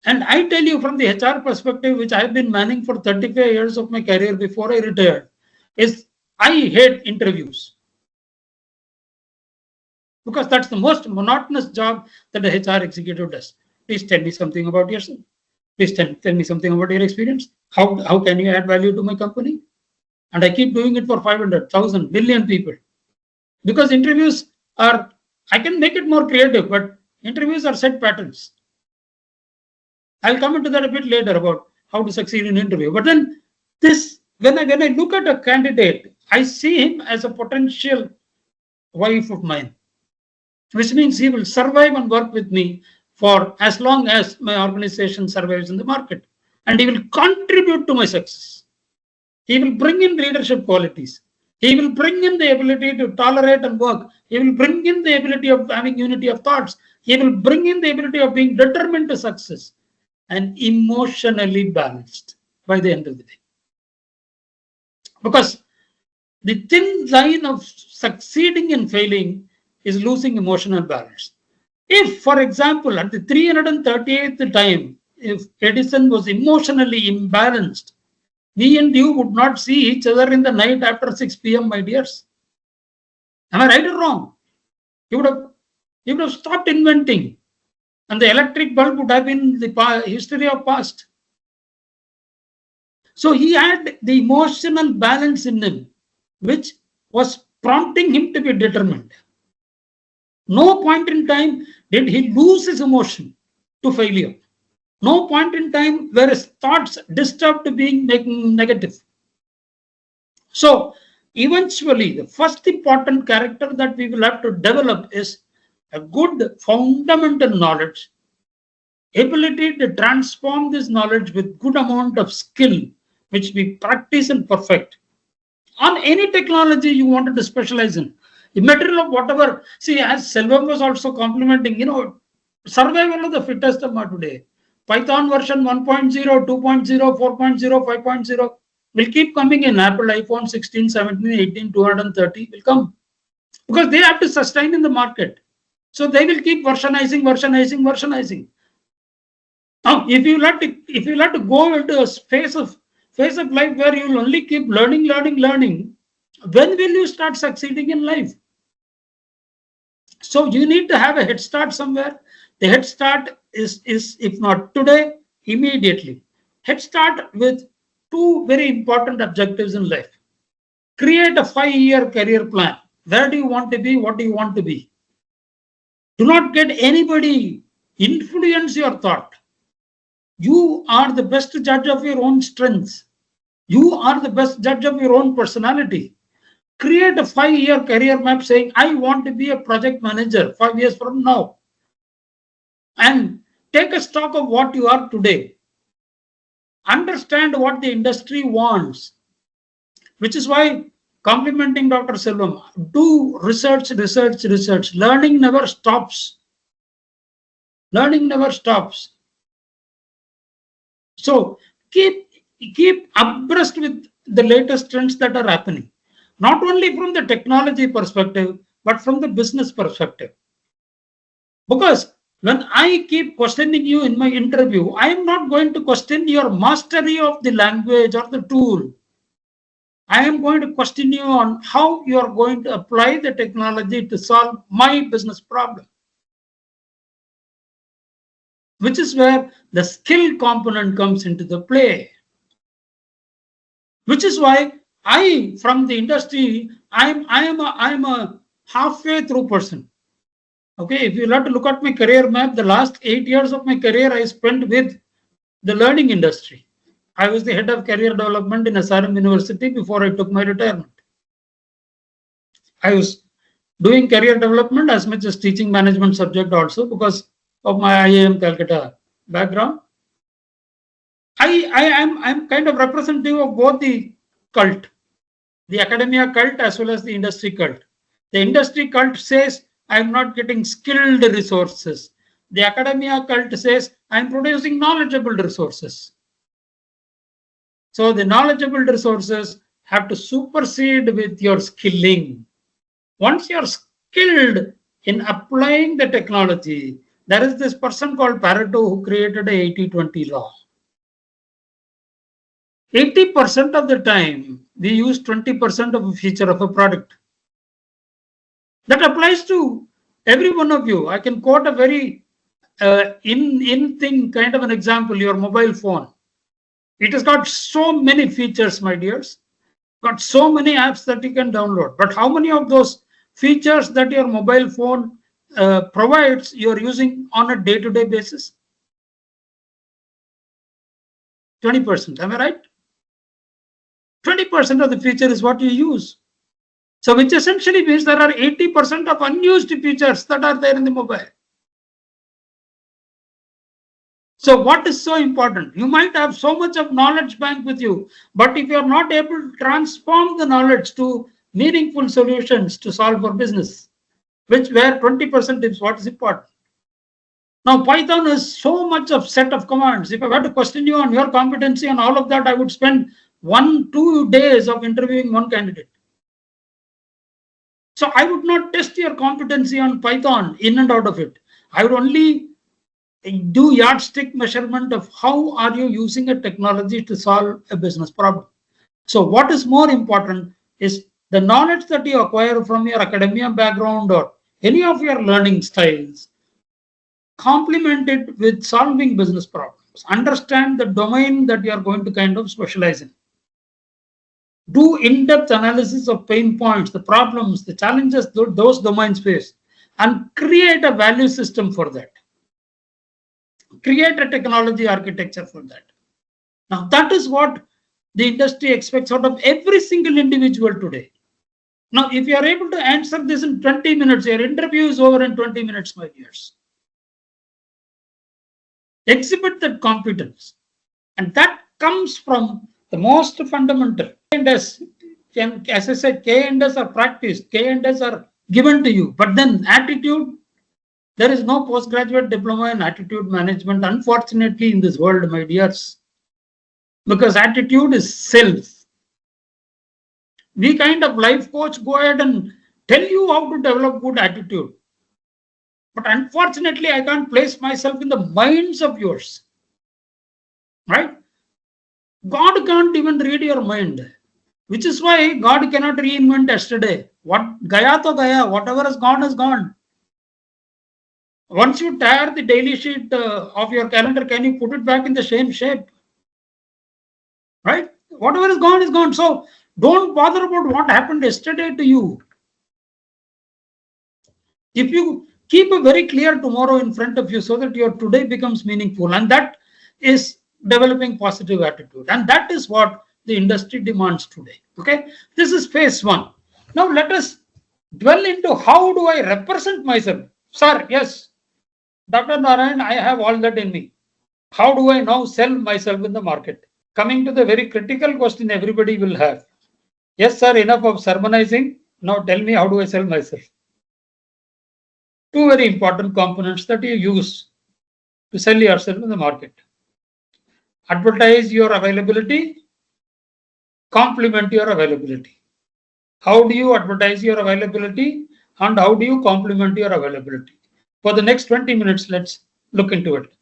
And I tell you from the HR perspective, which I've been manning for 35 years of my career before I retired, is I hate interviews. Because that's the most monotonous job that a HR executive does. Please tell me something about yourself. Please tell me something about your experience. How can you add value to my company? And I keep doing it for 500,000 billion people. Because interviews are, I can make it more creative, but interviews are set patterns. I'll come into that a bit later about how to succeed in interview. But then when I look at a candidate, I see him as a potential wife of mine, which means he will survive and work with me for as long as my organization survives in the market. And he will contribute to my success. He will bring in leadership qualities. He will bring in the ability to tolerate and work. He will bring in the ability of having unity of thoughts. He will bring in the ability of being determined to success and emotionally balanced by the end of the day. Because the thin line of succeeding and failing is losing emotional balance. If, for example, at the 338th time, if Edison was emotionally imbalanced, me and you would not see each other in the night after 6 p.m., my dears. Am I right or wrong? You would have stopped inventing, and the electric bulb would have been the history of past. So he had the emotional balance in him, which was prompting him to be determined. No point in time did he lose his emotion to failure. No point in time were his thoughts disturbed to being negative. So eventually, the first important character that we will have to develop is a good fundamental knowledge, ability to transform this knowledge with good amount of skill, which we practice and perfect. On any technology you wanted to specialize in, the material of whatever. See, as Selvam was also complimenting, survival of the fittest today. Python version 1.0, 2.0, 4.0, 5.0 will keep coming in. Apple iPhone 16, 17, 18, 230 will come. Because they have to sustain in the market. So they will keep versionizing. Now, if you like to go into a phase of life where you will only keep learning, when will you start succeeding in life? So you need to have a head start somewhere. The head start is if not today, immediately. Head start with two very important objectives in life. Create a 5-year career plan. Where do you want to be? What do you want to be? Do not get anybody influence your thought. You are the best judge of your own strengths. You are the best judge of your own personality. Create a 5-year career map saying, I want to be a project manager 5 years from now. And take a stock of what you are today. Understand what the industry wants, which is why complimenting Dr. Selvam, do research. Learning never stops. So keep abreast with the latest trends that are happening, not only from the technology perspective, but from the business perspective. Because when I keep questioning you in my interview, I am not going to question your mastery of the language or the tool. I am going to question you on how you are going to apply the technology to solve my business problem, which is where the skill component comes into the play. Which is why from the industry, I am a halfway through person. Okay, if you have to look at my career map, the last 8 years of my career I spent with the learning industry. I was the head of career development in SRM University before I took my retirement. I was doing career development as much as teaching management subject also because of my IIM Calcutta background. I'm kind of representative of both the cult, the academia cult as well as the industry cult. The industry cult says I'm not getting skilled resources. The academia cult says I'm producing knowledgeable resources. So the knowledgeable resources have to supersede with your skilling. Once you're skilled in applying the technology, there is this person called Pareto who created a 80-20 law. 80% of the time, we use 20% of a feature of a product. That applies to every one of you. I can quote a very in thing kind of an example, your mobile phone. It has got so many features, my dears, got so many apps that you can download. But how many of those features that your mobile phone provides you're using on a day-to-day basis? 20%, am I right? 20% of the feature is what you use. So which essentially means there are 80% of unused features that are there in the mobile. So what is so important? You might have so much of knowledge bank with you, but if you're not able to transform the knowledge to meaningful solutions to solve for business, which where 20% is what is important. Now Python is so much of set of commands. If I were to question you on your competency and all of that, I would spend 1-2 days of interviewing one candidate. So I would not test your competency on Python in and out of it. I would only do yardstick measurement of how are you using a technology to solve a business problem. So what is more important is the knowledge that you acquire from your academia background or any of your learning styles, complement it with solving business problems. Understand the domain that you are going to kind of specialize in. Do in-depth analysis of pain points, the problems, the challenges those domains face, and create a value system for that. Create a technology architecture for that. Now that is what the industry expects out of every single individual today. Now, if you are able to answer this in 20 minutes, your interview is over in 20 minutes, my dears. Exhibit that competence. And that comes from the most fundamental. And as I said, K and S are practiced, K and S are given to you. But then attitude, there is no postgraduate diploma in attitude management, unfortunately, in this world, my dears. Because attitude is self. We kind of life coach go ahead and tell you how to develop good attitude. But unfortunately, I can't place myself in the minds of yours. Right? God can't even read your mind. Which is why God cannot reinvent yesterday. What gaya to gaya, whatever has gone is gone. Once you tear the daily sheet of your calendar, can you put it back in the same shape? Right? Whatever is gone is gone. So don't bother about what happened yesterday to you. If you keep a very clear tomorrow in front of you so that your today becomes meaningful, and that is developing positive attitude. And that is what the industry demands today. Okay, this is phase one. Now let us dwell into how do I represent myself. Sir, yes, Dr. Narayan, I have all that in me. How do I now sell myself in the market? Coming to the very critical question everybody will have. Yes, sir, enough of sermonizing. Now tell me, how do I sell myself? Two very important components that you use to sell yourself in the market. Advertise your availability, complement your availability. How do you advertise your availability and how do you complement your availability? For the next 20 minutes, let's look into it.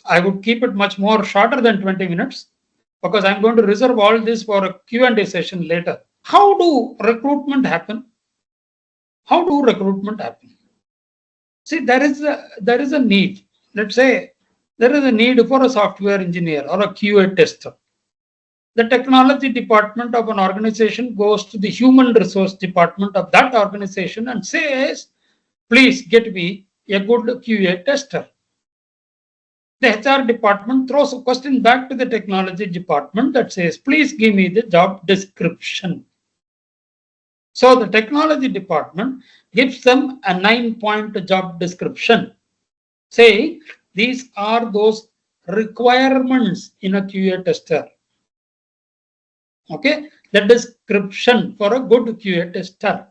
I would keep it much more shorter than 20 minutes because I'm going to reserve all this for a Q&A session later. How do recruitment happen? How do recruitment happen? See, there is a need. Let's say there is a need for a software engineer or a QA tester. The technology department of an organization goes to the human resource department of that organization and says, please get me a good QA tester? The HR department throws a question back to the technology department that says, please give me the job description. So the technology department gives them a 9-point job description, saying these are those requirements in a QA tester. Okay, the description for a good QA tester.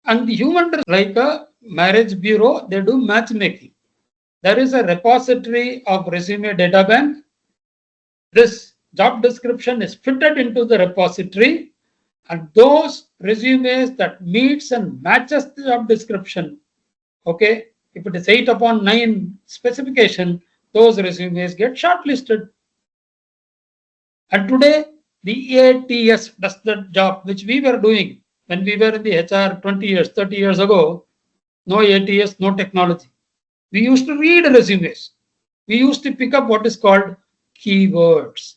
And the human, like a marriage bureau, they do matchmaking. There is a repository of resume data bank. This job description is fitted into the repository, and those resumes that meets and matches the job description, okay, if it is 8/9 specification, those resumes get shortlisted. And today, the ATS does the job which we were doing when we were in the HR 20 years, 30 years ago. No ATS, no technology. We used to read resumes. We used to pick up what is called keywords.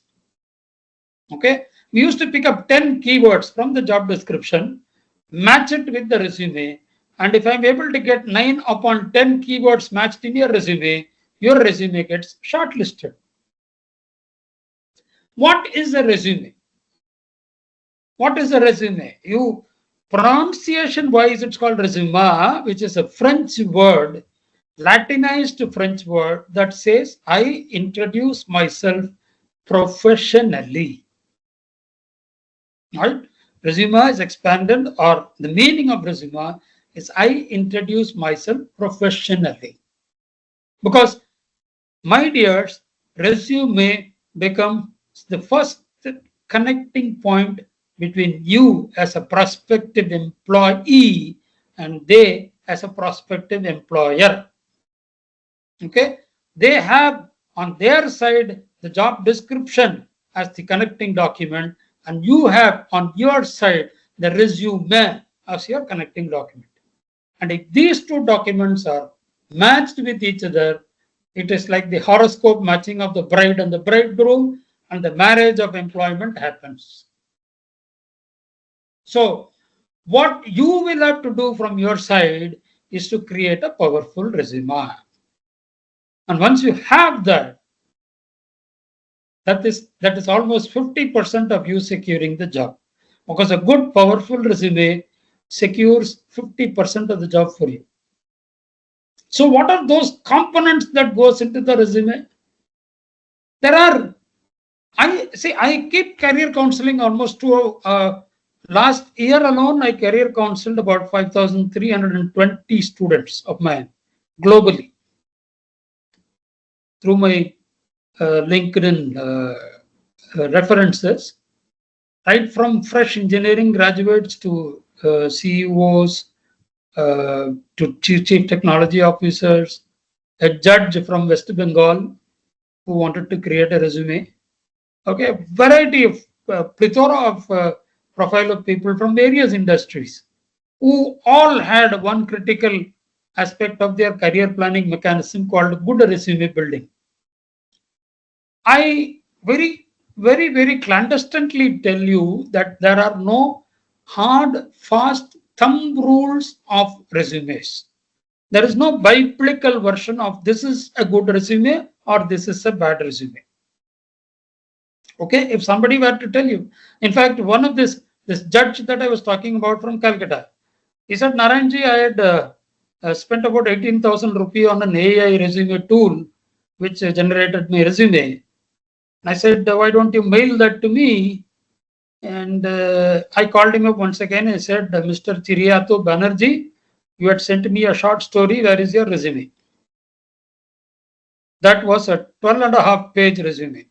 Okay, we used to pick up 10 keywords from the job description, match it with the resume, and if I'm able to get 9/10 keywords matched in your resume gets shortlisted. What is a resume? What is a resume? You pronunciation wise, it's called resume, which is a French word, Latinized French word that says, I introduce myself professionally. Right? Resume is expanded, or the meaning of resume is I introduce myself professionally. Because, my dears, resume becomes the first connecting point between you as a prospective employee and they as a prospective employer. Okay, they have on their side the job description as the connecting document, and you have on your side the resume as your connecting document. And if these two documents are matched with each other, it is like the horoscope matching of the bride and the bridegroom, and the marriage of employment happens. So what you will have to do from your side is to create a powerful resume. And once you have that, that is almost 50% of you securing the job. Because a good, powerful resume secures 50% of the job for you. So what are those components that goes into the resume? There are, I keep career counseling almost to last year alone, I career counseled about 5,320 students of mine globally through my LinkedIn references, right from fresh engineering graduates to CEOs, to chief technology officers, a judge from West Bengal who wanted to create a resume. Okay, variety of plethora of profile of people from various industries who all had one critical aspect of their career planning mechanism called good resume building. I very clandestinely tell you that there are no hard, fast thumb rules of resumes. There is no biblical version of this is a good resume or this is a bad resume. Okay, if somebody were to tell you, in fact, one of this judge that I was talking about from Calcutta, he said, Narayanji, I had spent about 18,000 rupee on an AI resume tool which generated my resume. I said, why don't you mail that to me? And I called him up once again. I said, Mr. Chiriyato Banerjee, you had sent me a short story. Where is your resume? That was a 12.5-page resume.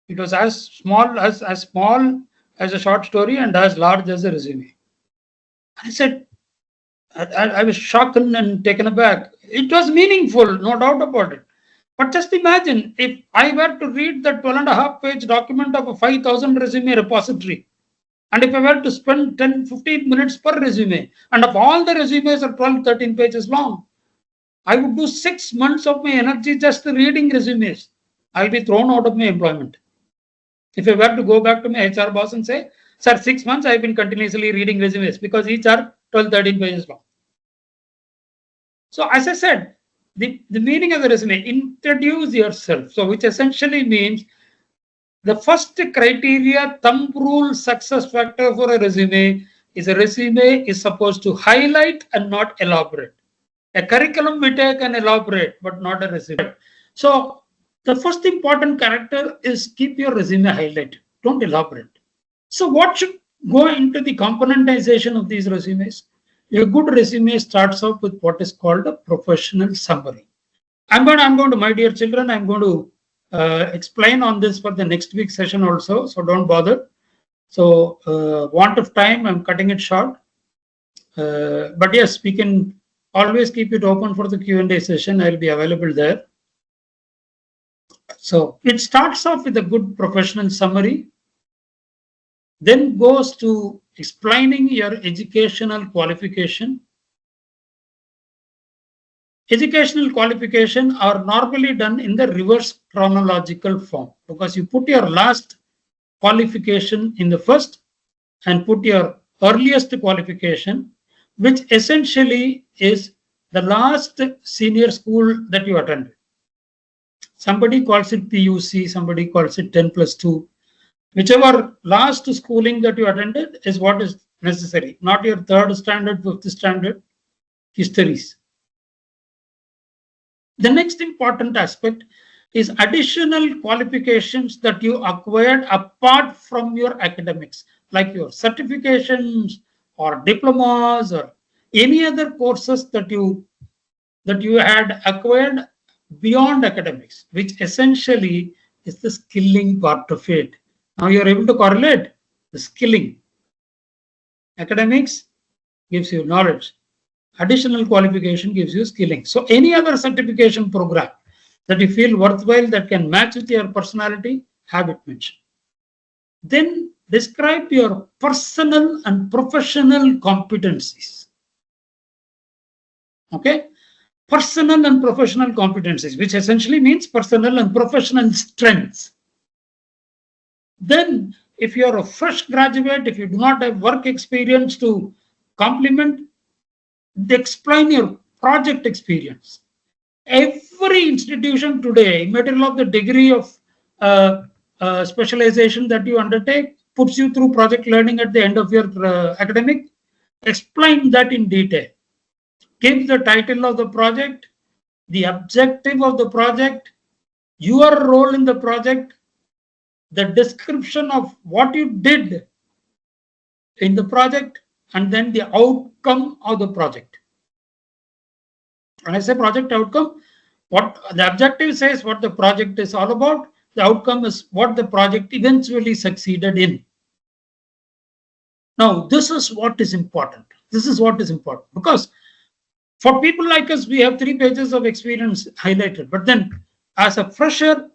It was as small as a short story and as large as a resume. I said, I was shocked and taken aback. It was meaningful, no doubt about it. But just imagine if I were to read the 12.5-page document of a 5,000 resume repository, and if I were to spend 10-15 minutes per resume, and if all the resumes are 12-13 pages long, I would do 6 months of my energy just reading resumes. I'll be thrown out of my employment. If I were to go back to my HR boss and say, sir, 6 months I've been continuously reading resumes because each are 12-13 pages long. So as I said, the meaning of the resume, introduce yourself. So which essentially means the first criteria, thumb rule, success factor for a resume is supposed to highlight and not elaborate. A curriculum we take and elaborate, but not a resume. So the first important character is keep your resume highlighted. Don't elaborate. So what should go into the componentization of these resumes? A good resume starts off with what is called a professional summary. I'm going to, my dear children, I'm going to explain on this for the next week session also. So don't bother. So want of time, I'm cutting it short. But yes, we can always keep it open for the Q&A session. I'll be available there. So it starts off with a good professional summary, then goes to explaining your educational qualification. Educational qualification are normally done in the reverse chronological form, because you put your last qualification in the first and put your earliest qualification, which essentially is the last senior school that you attended. Somebody calls it PUC, somebody calls it 10+2. Whichever last schooling that you attended is what is necessary, not your third standard, fifth standard histories. The next important aspect is additional qualifications that you acquired apart from your academics, like your certifications or diplomas or any other courses that you had acquired beyond academics, which essentially is the skilling part of it. Now you're able to correlate the skilling. Academics gives you knowledge. Additional qualification gives you skilling. So any other certification program that you feel worthwhile that can match with your personality, have it mentioned. Then describe your personal and professional competencies. Okay? Personal and professional competencies, which essentially means personal and professional strengths. Then, if you are a fresh graduate, if you do not have work experience to complement, explain your project experience. Every institution today, material of the degree of specialization that you undertake, puts you through project learning at the end of your academic. Explain that in detail. Give the title of the project, the objective of the project, your role in the project, the description of what you did in the project, and then the outcome of the project. When I say project outcome, what the objective says what the project is all about, the outcome is what the project eventually succeeded in. Now, this is what is important. This is what is important, because for people like us, we have 3 pages of experience highlighted, but then as a fresher,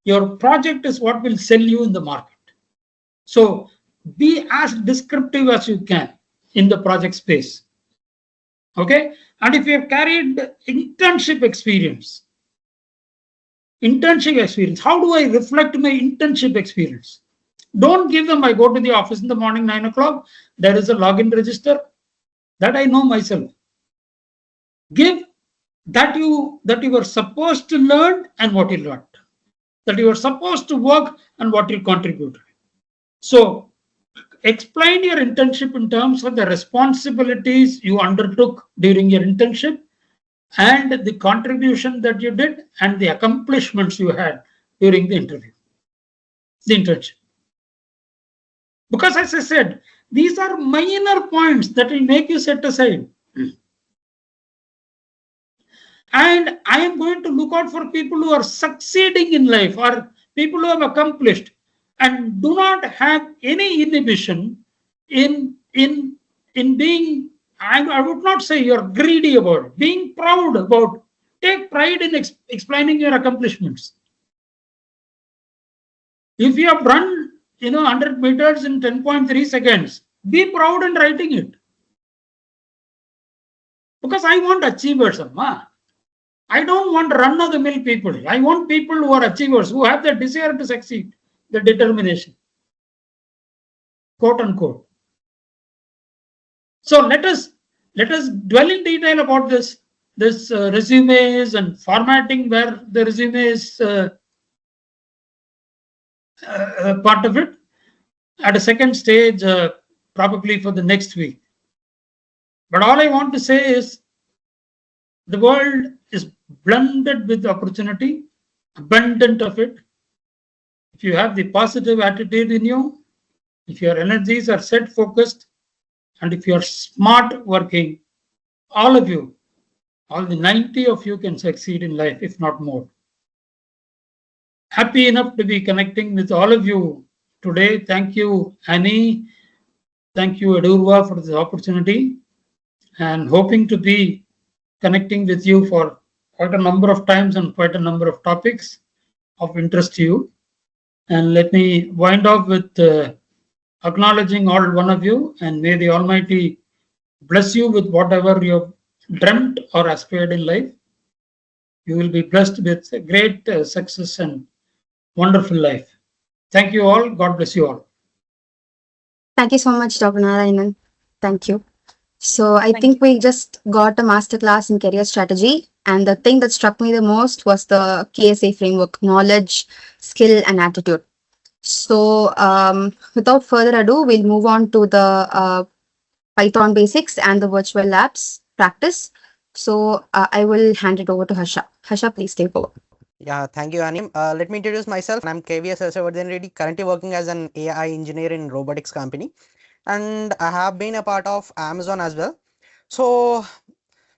your project is what will sell you in the market. So be as descriptive as you can in the project space. Okay. And if you have carried internship experience, how do I reflect my internship experience? Don't give them, I go to the office in the morning, 9 o'clock, there is a login register that I know myself. Give that you were supposed to learn and what you learned, that you were supposed to work and what you contributed. So explain your internship in terms of the responsibilities you undertook during your internship and the contribution that you did and the accomplishments you had during the internship. Because as I said, these are minor points that will make you set aside. And I am going to look out for people who are succeeding in life or people who have accomplished and do not have any inhibition in being, I would not say you're greedy about it, being proud about, take pride in explaining your accomplishments. If you have run 100 meters in 10.3 seconds, be proud in writing it. Because I want achievers, Amma. I don't want run-of-the-mill people. I want people who are achievers, who have the desire to succeed, the determination, quote unquote. So let us dwell in detail about this this resumes and formatting where the resume is part of it. At a second stage, probably for the next week. But all I want to say is the world is blended with opportunity, abundant of it. If you have the positive attitude in you, if your energies are set focused, and if you are smart working, all of you, all the 90 of you can succeed in life, if not more. Happy enough to be connecting with all of you today. Thank you, Annie. Thank you, Edurva, for this opportunity, and hoping to be connecting with you for quite a number of times and quite a number of topics of interest to you. And let me wind up with acknowledging all one of you, and may the Almighty bless you with whatever you have dreamt or aspired in life. You will be blessed with great success and wonderful life. Thank you all. God bless you all. Thank you so much, Dr. Narayanan. Thank you. So I think we just got a masterclass in career strategy. And the thing that struck me the most was the KSA framework, knowledge, skill, and attitude. So without further ado, we'll move on to the Python basics and the virtual labs practice. So I will hand it over to Harsha. Harsha, please take over. Yeah, thank you, Anim. Let me introduce myself. I'm KVS Asavardhan Reddy, currently working as an AI engineer in robotics company, and I have been a part of Amazon as well. So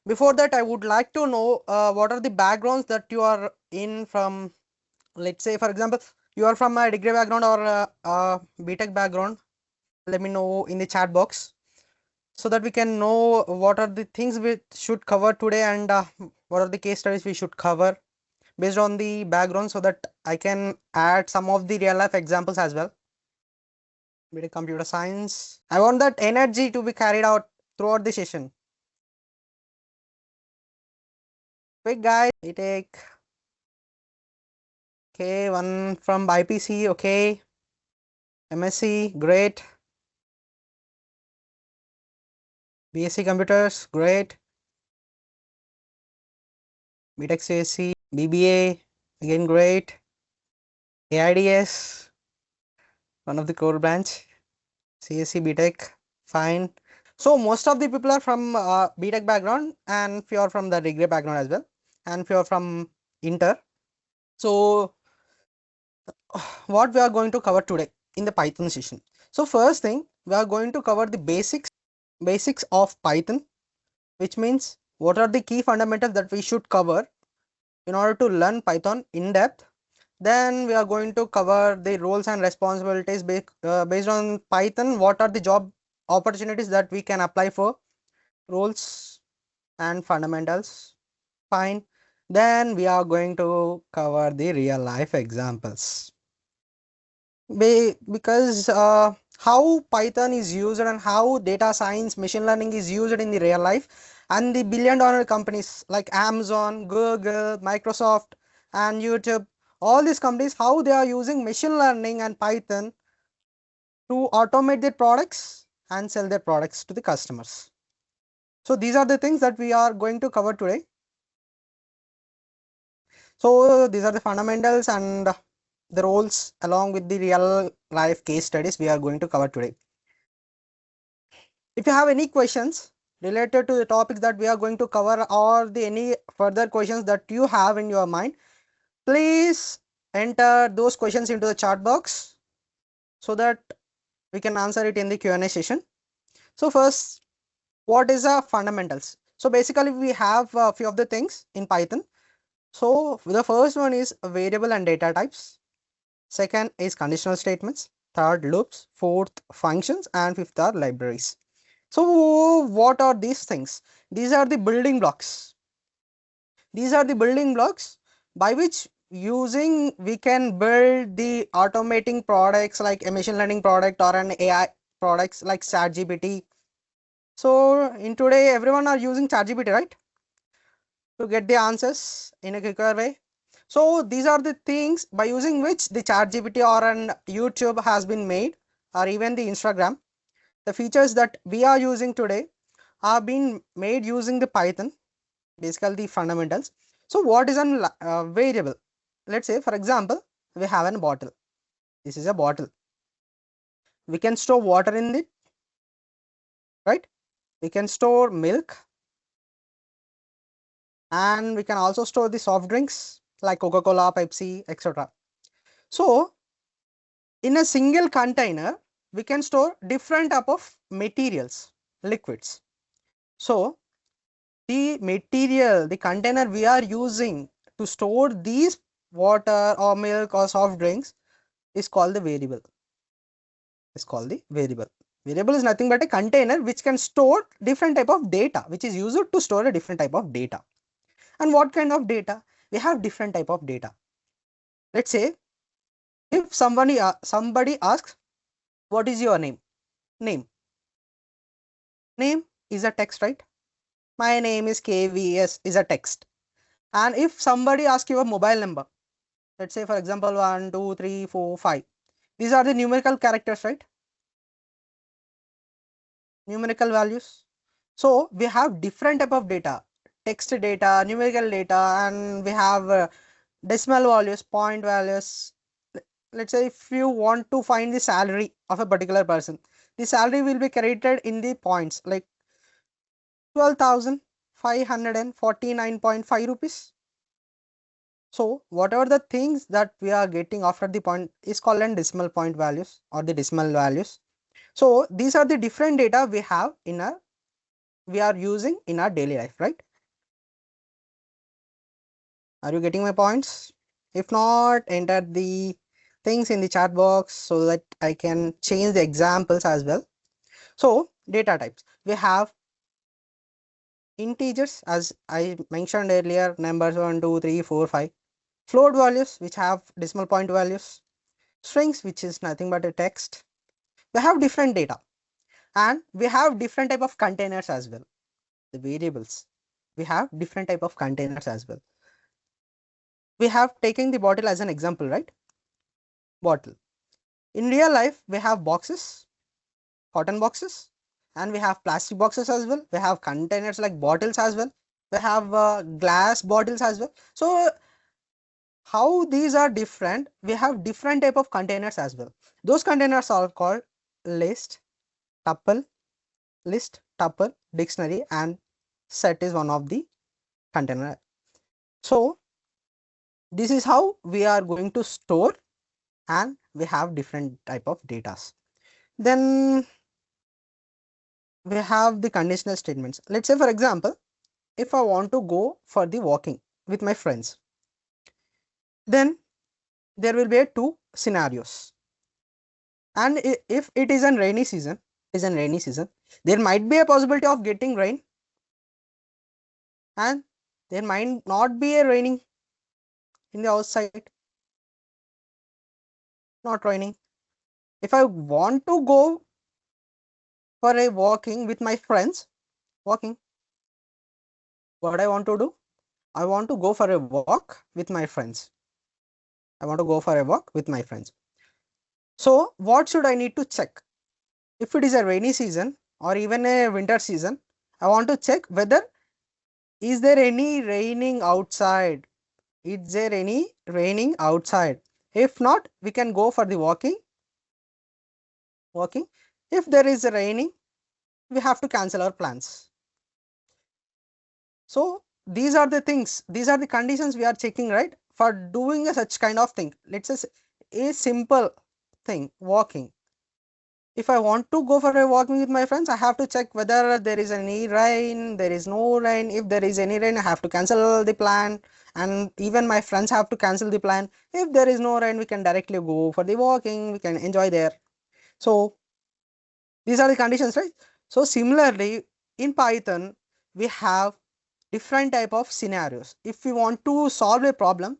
before that, I would like to know what are the backgrounds that you are in from. Let's say, for example, you are from a degree background or a BTech background. Let me know in the chat box so that we can know what are the things we should cover today and what are the case studies we should cover based on the background, so that I can add some of the real life examples as well. BTech computer science. I want that energy to be carried out throughout the session. Quick guys, BTech. Okay, one from IPC. Okay, MSc, great. BSc computers, great. BTech CSC, BBA, again great. AIDS, one of the core branch. CSC, BTech, fine. So most of the people are from BTech background, and few are from the degree background as well, and few are from Inter. So what we are going to cover today in the Python session. So first thing, we are going to cover the basics of Python, which means what are the key fundamentals that we should cover in order to learn Python in depth. Then we are going to cover the roles and responsibilities based on Python. What are the job opportunities that we can apply for, roles and fundamentals, fine. Then we are going to cover the real life examples, because how Python is used and how data science, machine learning is used in the real life, and the billion-dollar companies like Amazon, Google, Microsoft, and YouTube, all these companies, how they are using machine learning and Python to automate their products and sell their products to the customers. So these are the things that we are going to cover today. So these are the fundamentals and the roles along with the real life case studies we are going to cover today. If you have any questions related to the topics that we are going to cover, or any further questions that you have in your mind, please enter those questions into the chat box so that we can answer it in the Q&A session. So first, what is the fundamentals? So basically we have a few of the things in Python. So the first one is variable and data types. Second is conditional statements. Third, loops. Fourth, functions. And fifth are libraries. So what are these things? These are the building blocks. These are the building blocks by which using we can build the automating products like a machine learning product or an AI products like ChatGPT. So in today everyone are using ChatGPT, right, to get the answers in a quicker way. So these are the things by using which the ChatGPT or an YouTube has been made, or even the Instagram. The features that we are using today are being made using the Python. basically the fundamentals. So what is a variable? Let's say for example, we have a bottle. This is a bottle. We can store water in it, right? We can store milk, and we can also store the soft drinks like Coca-Cola, Pepsi, etc. So in a single container, we can store different type of materials, liquids. So the material, the container we are using to store these water or milk or soft drinks is called the variable. Is called the variable. Variable is nothing but a container which can store different type of data, which is used to store a different type of data. And what kind of data? We have different type of data. Let's say if somebody asks, what is your name? Name is a text, right? My name is KVS is a text. And if somebody asks you a mobile number, let's say for example 1 2 3 4 5, these are the numerical characters, right? Numerical values. So we have different type of data, text data, numerical data, and we have decimal values, point values. Let's say if you want to find the salary of a particular person, the salary will be created in the points like 12,549.5 rupees. So whatever the things that we are getting after the point is called an decimal point values or the decimal values. So these are the different data we are using in our daily life, right? Are you getting my points? If not, enter the things in the chat box so that I can change the examples as well. So data types, we have integers, as I mentioned earlier, numbers 1 2 3 4 5, float values which have decimal point values, strings which is nothing but a text. We have different data, and we have different type of containers as well. The variables, we have different type of containers as well. We have taken the bottle as an example, right? Bottle. In real life, we have boxes, cotton boxes, and we have plastic boxes as well. We have containers like bottles as well. We have glass bottles as well. So how these are different? We have different type of containers as well. Those containers are called list, tuple, dictionary, and set is one of the container. So this is how we are going to store, and we have different type of data. Then we have the conditional statements. Let's say for example, if I want to go for the walking with my friends, then there will be two scenarios. And if it is a rainy season, there might be a possibility of getting rain, and there might not be a raining in the outside, not raining. If I want to go for a walking with my friends, what I want to do, I want to go for a walk with my friends. So what should I need to check? If it is a rainy season or even a winter season, I want to check whether is there any raining outside. Is there any raining outside? If not, we can go for the walking. If there is a raining, we have to cancel our plans. So these are the things, these are the conditions we are checking, right? For doing a such kind of thing. Let's say a simple thing, walking. If I want to go for a walking with my friends, I have to check whether there is any rain, there is no rain. If there is any rain, I have to cancel the plan, and even my friends have to cancel the plan. If there is no rain, we can directly go for the walking, we can enjoy there. So these are the conditions, right? So similarly, in Python, we have different type of scenarios. If we want to solve a problem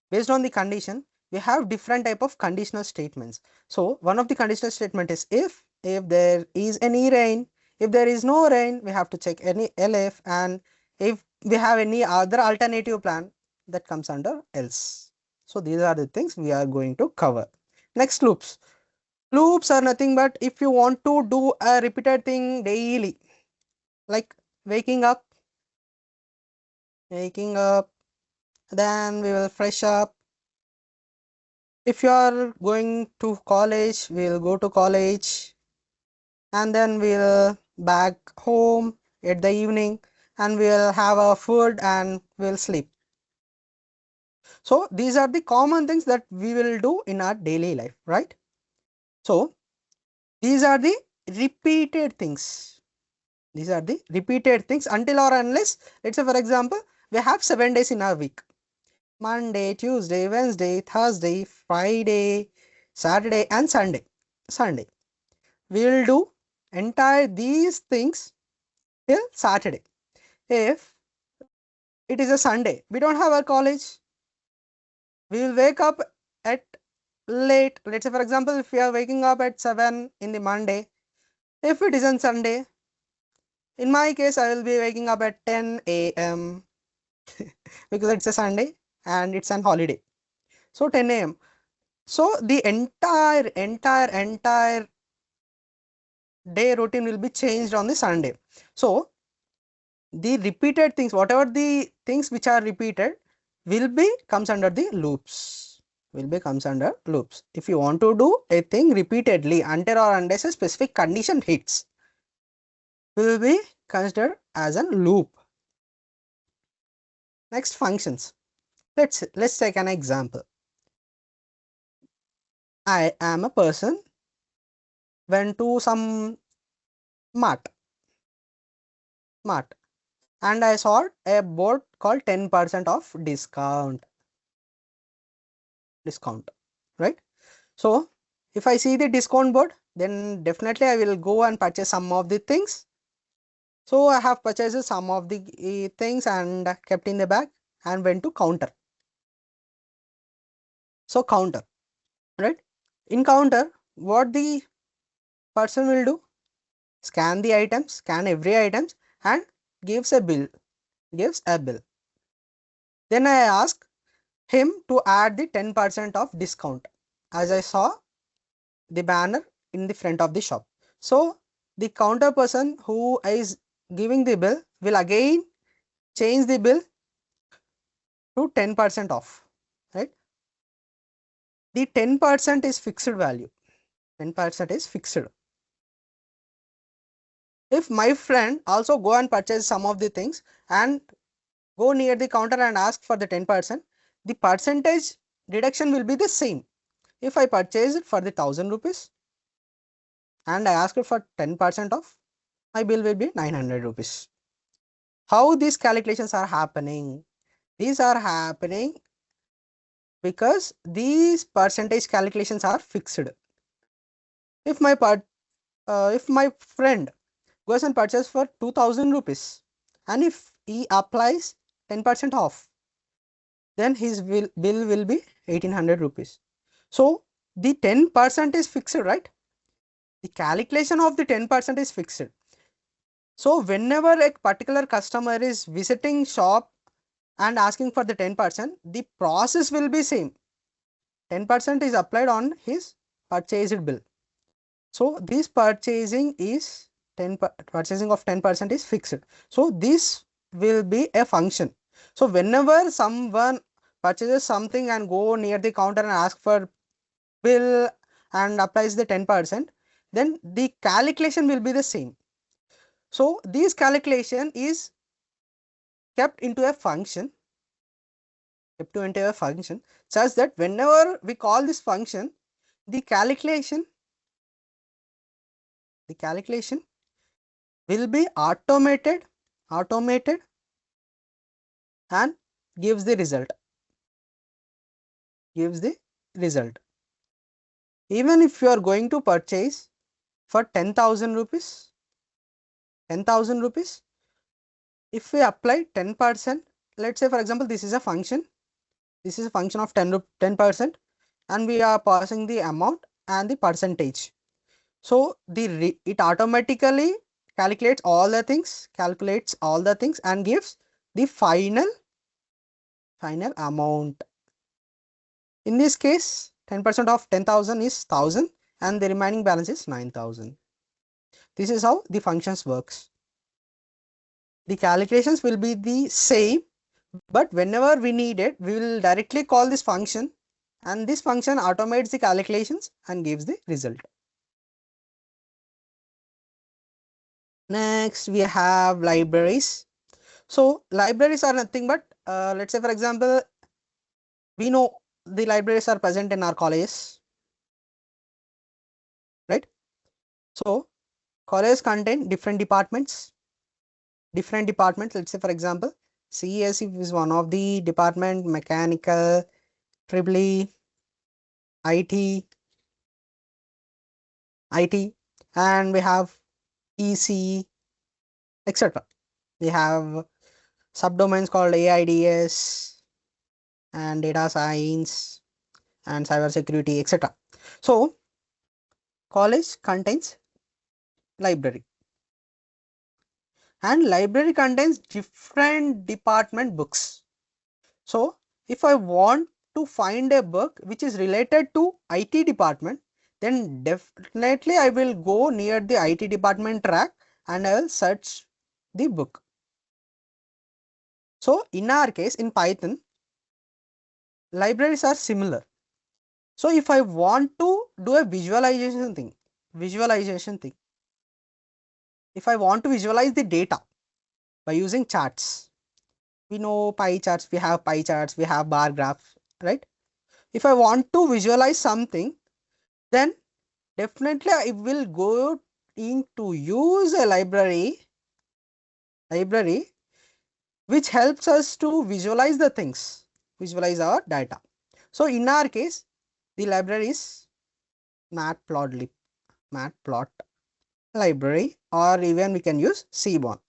based on the condition, we have different type of conditional statements. So one of the conditional statement is if there is any rain. If there is no rain, we have to check any elif, and if we have any other alternative plan, that comes under else. So these are the things we are going to cover. Next, loops. Loops are nothing but if you want to do a repeated thing daily, like waking up, waking up, then we will fresh up. If you are going to college, we'll go to college, and then we'll back home at the evening, and we'll have our food and we'll sleep. So these are the common things that we will do in our daily life, right? So these are the repeated things. These are the repeated things until or unless, let's say for example, we have 7 days in our week. Monday, Tuesday, Wednesday, Thursday, Friday, Saturday and Sunday. Sunday. We will do entire these things till Saturday. If it is a Sunday, we don't have our college. We will wake up at late. Let's say for example, if we are waking up at 7 in the Monday, if it is on Sunday, in my case, I will be waking up at 10 a.m. because it's a Sunday and it's an holiday. So 10 a.m. So the entire day routine will be changed on the Sunday. So the repeated things, whatever the things which are repeated will be comes under the loops. Will be comes under loops. If you want to do a thing repeatedly until or unless a specific condition hits, will be considered as a loop. Next, functions. Let's take an example. I am a person went to some mart and I saw a board called 10% off discount, right? So if I see the discount board, then definitely I will go and purchase some of the things. So I have purchased some of the things and kept in the bag and went to counter. So counter, right? In counter, what the person will do? Scan the items, scan every items and gives a bill. Then I ask him to add the 10% of discount as I saw the banner in the front of the shop. So the counter person who is giving the bill will again change the bill to 10% off, right? The 10% is fixed value. 10% is fixed. If my friend also go and purchase some of the things and go near the counter and ask for the 10%, the percentage deduction will be the same. If I purchase it for the 1000 rupees and I ask for 10% off, my bill will be 900 rupees. How these calculations are happening? These are happening because these percentage calculations are fixed. If my friend goes and purchases for 2000 rupees and if he applies 10% off, then his bill will be 1800 rupees. So the 10% is fixed, right? The calculation of the 10% is fixed. So whenever a particular customer is visiting shop and asking for the 10%, the process will be same. 10% is applied on his purchased bill. So this purchasing is purchasing of 10% is fixed. So this will be a function. So whenever someone purchases something and go near the counter and ask for bill and applies the 10%, then the calculation will be the same. So this calculation is kept into a function such that whenever we call this function, the calculation will be automated and gives the result. Even if you are going to purchase for 10,000 rupees, if we apply 10%, let's say for example this is a function of 10% and we are passing the amount and the percentage. So it automatically calculates all the things and gives the final amount. In this case, 10% of 10,000 is 1000 and the remaining balance is 9,000. This is how the functions works. The calculations will be the same but whenever we need it, we will directly call this function, and this function automates the calculations and gives the result. Next, we have libraries. So libraries are nothing but, let's say for example, we know the libraries are present in our colleges, right? So colleges contain different departments. Let's say for example, CES is one of the department, mechanical, triple IT, IT, and we have EC, etc. We have subdomains called AIDS and data science and cyber security, etc. So college contains library, and library contains different department books. So if I want to find a book which is related to IT department, then definitely I will go near the IT department track and I will search the book. So in our case, in Python, libraries are similar. So if I want to do a visualization thing, if I want to visualize the data by using charts, we know pie charts, we have pie charts, we have bar graphs, right? If I want to visualize something, then definitely I will go in to use a library which helps us to visualize the things, visualize our data. So in our case, the library is matplotly, matplot library, or even we can use Seaborn.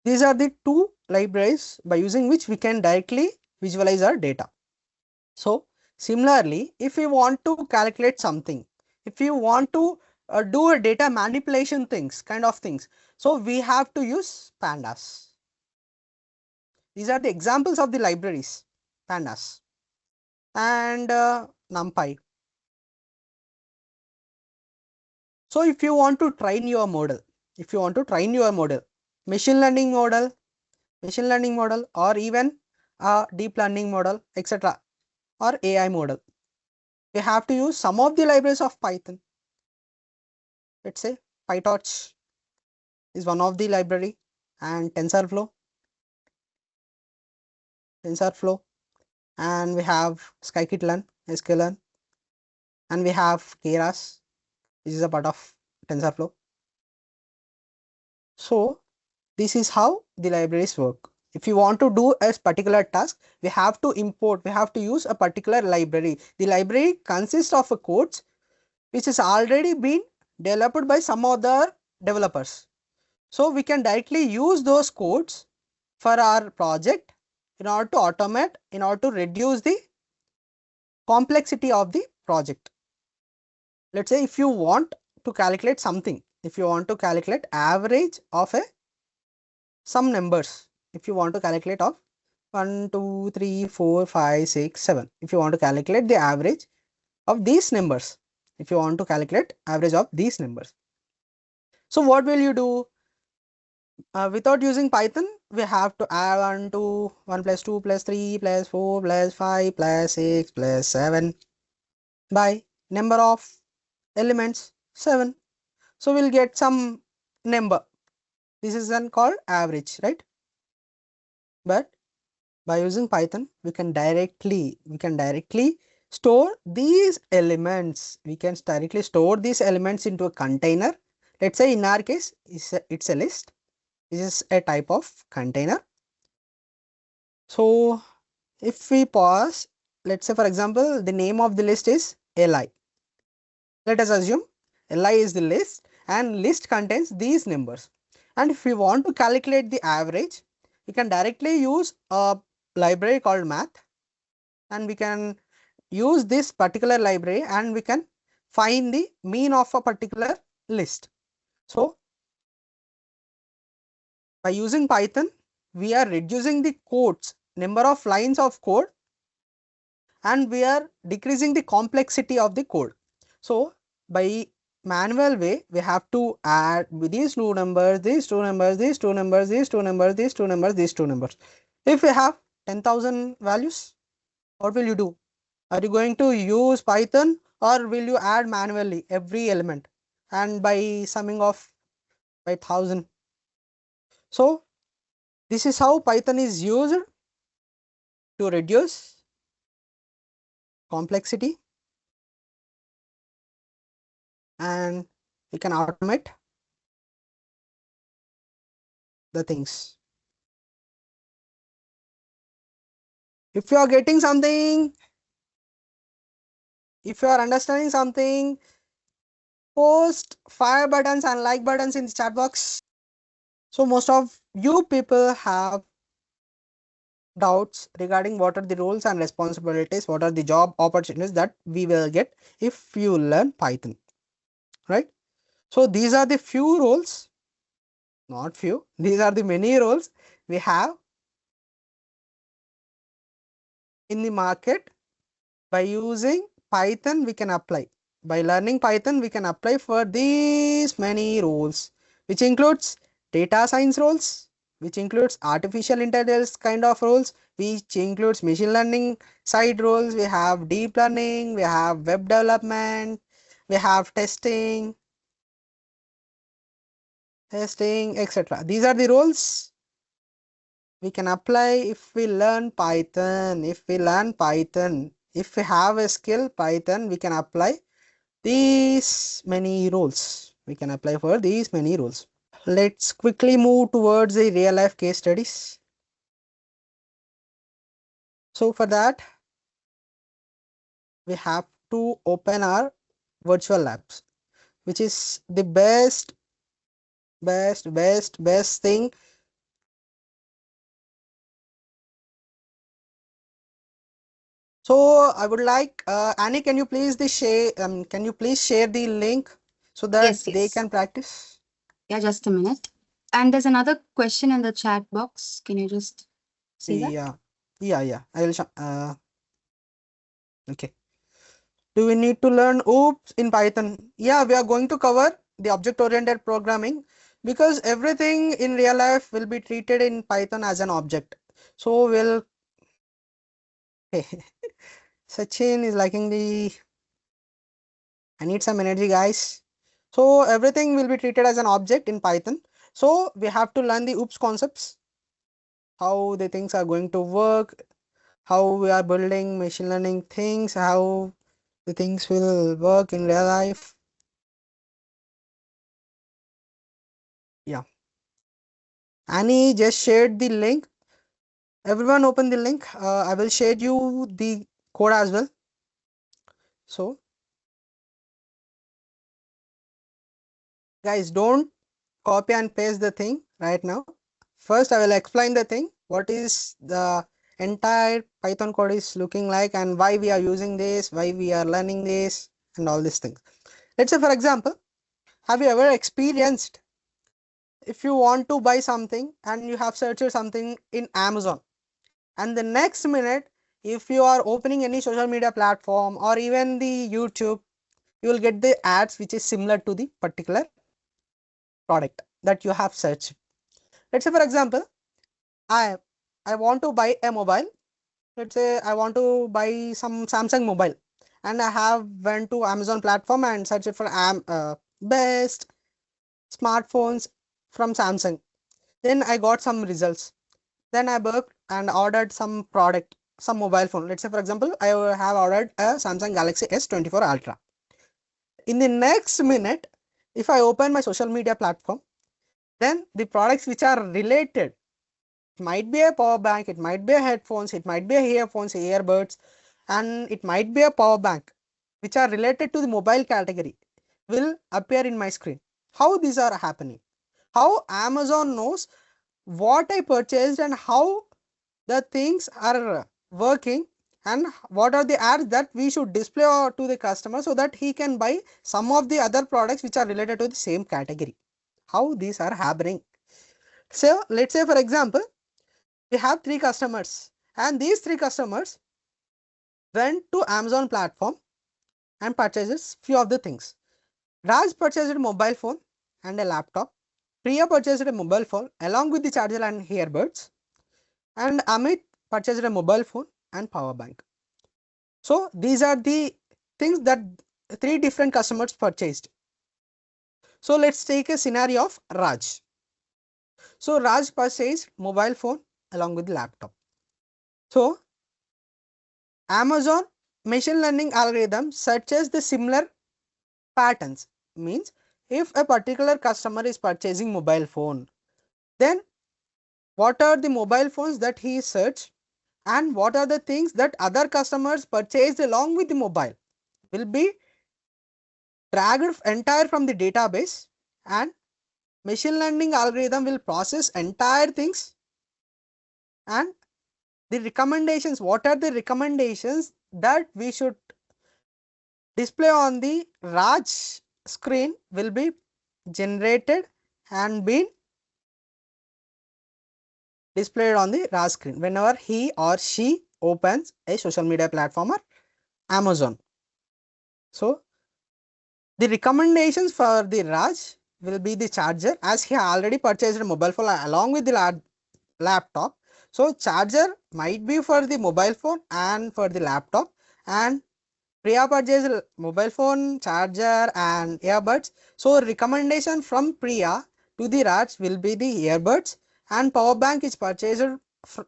These are the two libraries by using which we can directly visualize our data. So similarly, if we want to calculate something, if you want to do a data manipulation things, kind of things, so we have to use pandas. These are the examples of the libraries, pandas and NumPy. So if you want to train your model, machine learning model, or even a deep learning model, etc., or AI model, we have to use some of the libraries of Python. Let's say PyTorch is one of the library, and TensorFlow, and we have scikit-learn, sklearn, and we have keras, which is a part of TensorFlow. So this is how the libraries work. If you want to do a particular task, we have to use a particular library. The library consists of a codes which has already been developed by some other developers. So we can directly use those codes for our project in order to automate, in order to reduce the complexity of the project. Let's say if you want to calculate something, if you want to calculate average of some numbers, if you want to calculate of 1, 2, 3, 4, 5, 6, 7, if you want to calculate the average of these numbers, so what will you do? Without using Python, we have to add 1 to 1 plus 2 plus 3 plus 4 plus 5 plus 6 plus 7 by number of elements 7. So we'll get some number. This is then called average, right? But by using Python, we can directly store these elements. We can directly store these elements into a container. Let's say in our case, it's a list. This is a type of container. So if we pause, let's say for example, the name of the list is li. Let us assume li is the list, and list contains these numbers. And if we want to calculate the average, we can directly use a library called math, and we can use this particular library and we can find the mean of a particular list. So by using Python, we are reducing the codes, number of lines of code, and we are decreasing the complexity of the code. So by manual way, we have to add with these two numbers, these two numbers, these two numbers, these two numbers, these two numbers, these two numbers. If we have 10,000 values, what will you do? Are you going to use Python, or will you add manually every element and by summing off by 1000? So this is how Python is used to reduce complexity, and we can automate the things. If you are getting something, if you are understanding something, post fire buttons and like buttons in the chat box. So most of you people have doubts regarding what are the roles and responsibilities, what are the job opportunities that we will get if you learn Python, right? So these are the few roles, not few, these are the many roles we have in the market. By using Python, we can apply. By learning Python, we can apply for these many roles, which includes data science roles, which includes artificial intelligence kind of roles, which includes machine learning side roles. We have deep learning, we have web development, we have testing, etc. These are the roles we can apply if we learn Python. If we learn Python, if we have a skill Python, we can apply these many roles. We can apply for these many roles. Let's quickly move towards the real life case studies. So for that, we have to open our virtual labs, which is the best thing. So I would like Annie, can you please share the link so that Yes, they yes. can practice? Yeah, just a minute. And there's another question in the chat box. Can you just see that? Yeah. I will okay. Do we need to learn OOPS in Python? Yeah, we are going to cover the object-oriented programming, because everything in real life will be treated in Python as an object. So we'll Sachin is liking the I need some energy, guys. So everything will be treated as an object in Python. So we have to learn the OOPS concepts, how the things are going to work, how we are building machine learning things, how the things will work in real life. Yeah. Annie just shared the link. Everyone open the link. I will share you the code as well. So guys, don't copy and paste the thing right now. First, I will explain the thing. What is the entire Python code is looking like, and why we are using this, why we are learning this, and all these things. Let's say, for example, have you ever experienced if you want to buy something and you have searched something in Amazon, and the next minute, if you are opening any social media platform or even the YouTube, you will get the ads which is similar to the particular product that you have searched. Let's say, for example, I I want to buy a mobile. Let's say I want to buy some Samsung mobile, and I have went to Amazon platform and searched for best smartphones from Samsung. Then I got some results. Then I worked and ordered some product, some mobile phone. Let's say, for example, I have ordered a Samsung Galaxy S24 Ultra. In the next minute, if I open my social media platform, then the products which are related, it might be a power bank, it might be a headphones, it might be a earphones, earbuds, and it might be a power bank, which are related to the mobile category, will appear in my screen. How these are happening? How Amazon knows what I purchased and how the things are working, and what are the ads that we should display to the customer so that he can buy some of the other products which are related to the same category. How these are happening? So let's say, for example, we have 3 customers, and these 3 customers went to Amazon platform and purchases few of the things. Raj purchased a mobile phone and a laptop. Priya purchased a mobile phone along with the charger and earbuds. And Amit purchased a mobile phone and power bank. So these are the things that 3 different customers purchased. So let's take a scenario of Raj. So Raj purchased mobile phone along with laptop. So Amazon machine learning algorithm searches the similar patterns. Means if a particular customer is purchasing mobile phone, then what are the mobile phones that he searched and what are the things that other customers purchased along with the mobile will be dragged entire from the database, and machine learning algorithm will process entire things, and the recommendations, what are the recommendations that we should display on the Raj screen will be generated and been displayed on the Raj screen whenever he or she opens a social media platform or Amazon. So the recommendations for the Raj will be the charger, as he already purchased a mobile phone along with the laptop. So charger might be for the mobile phone and for the laptop, and Priya purchased mobile phone, charger and earbuds. So recommendation from Priya to the Raj will be the earbuds, and power bank is purchased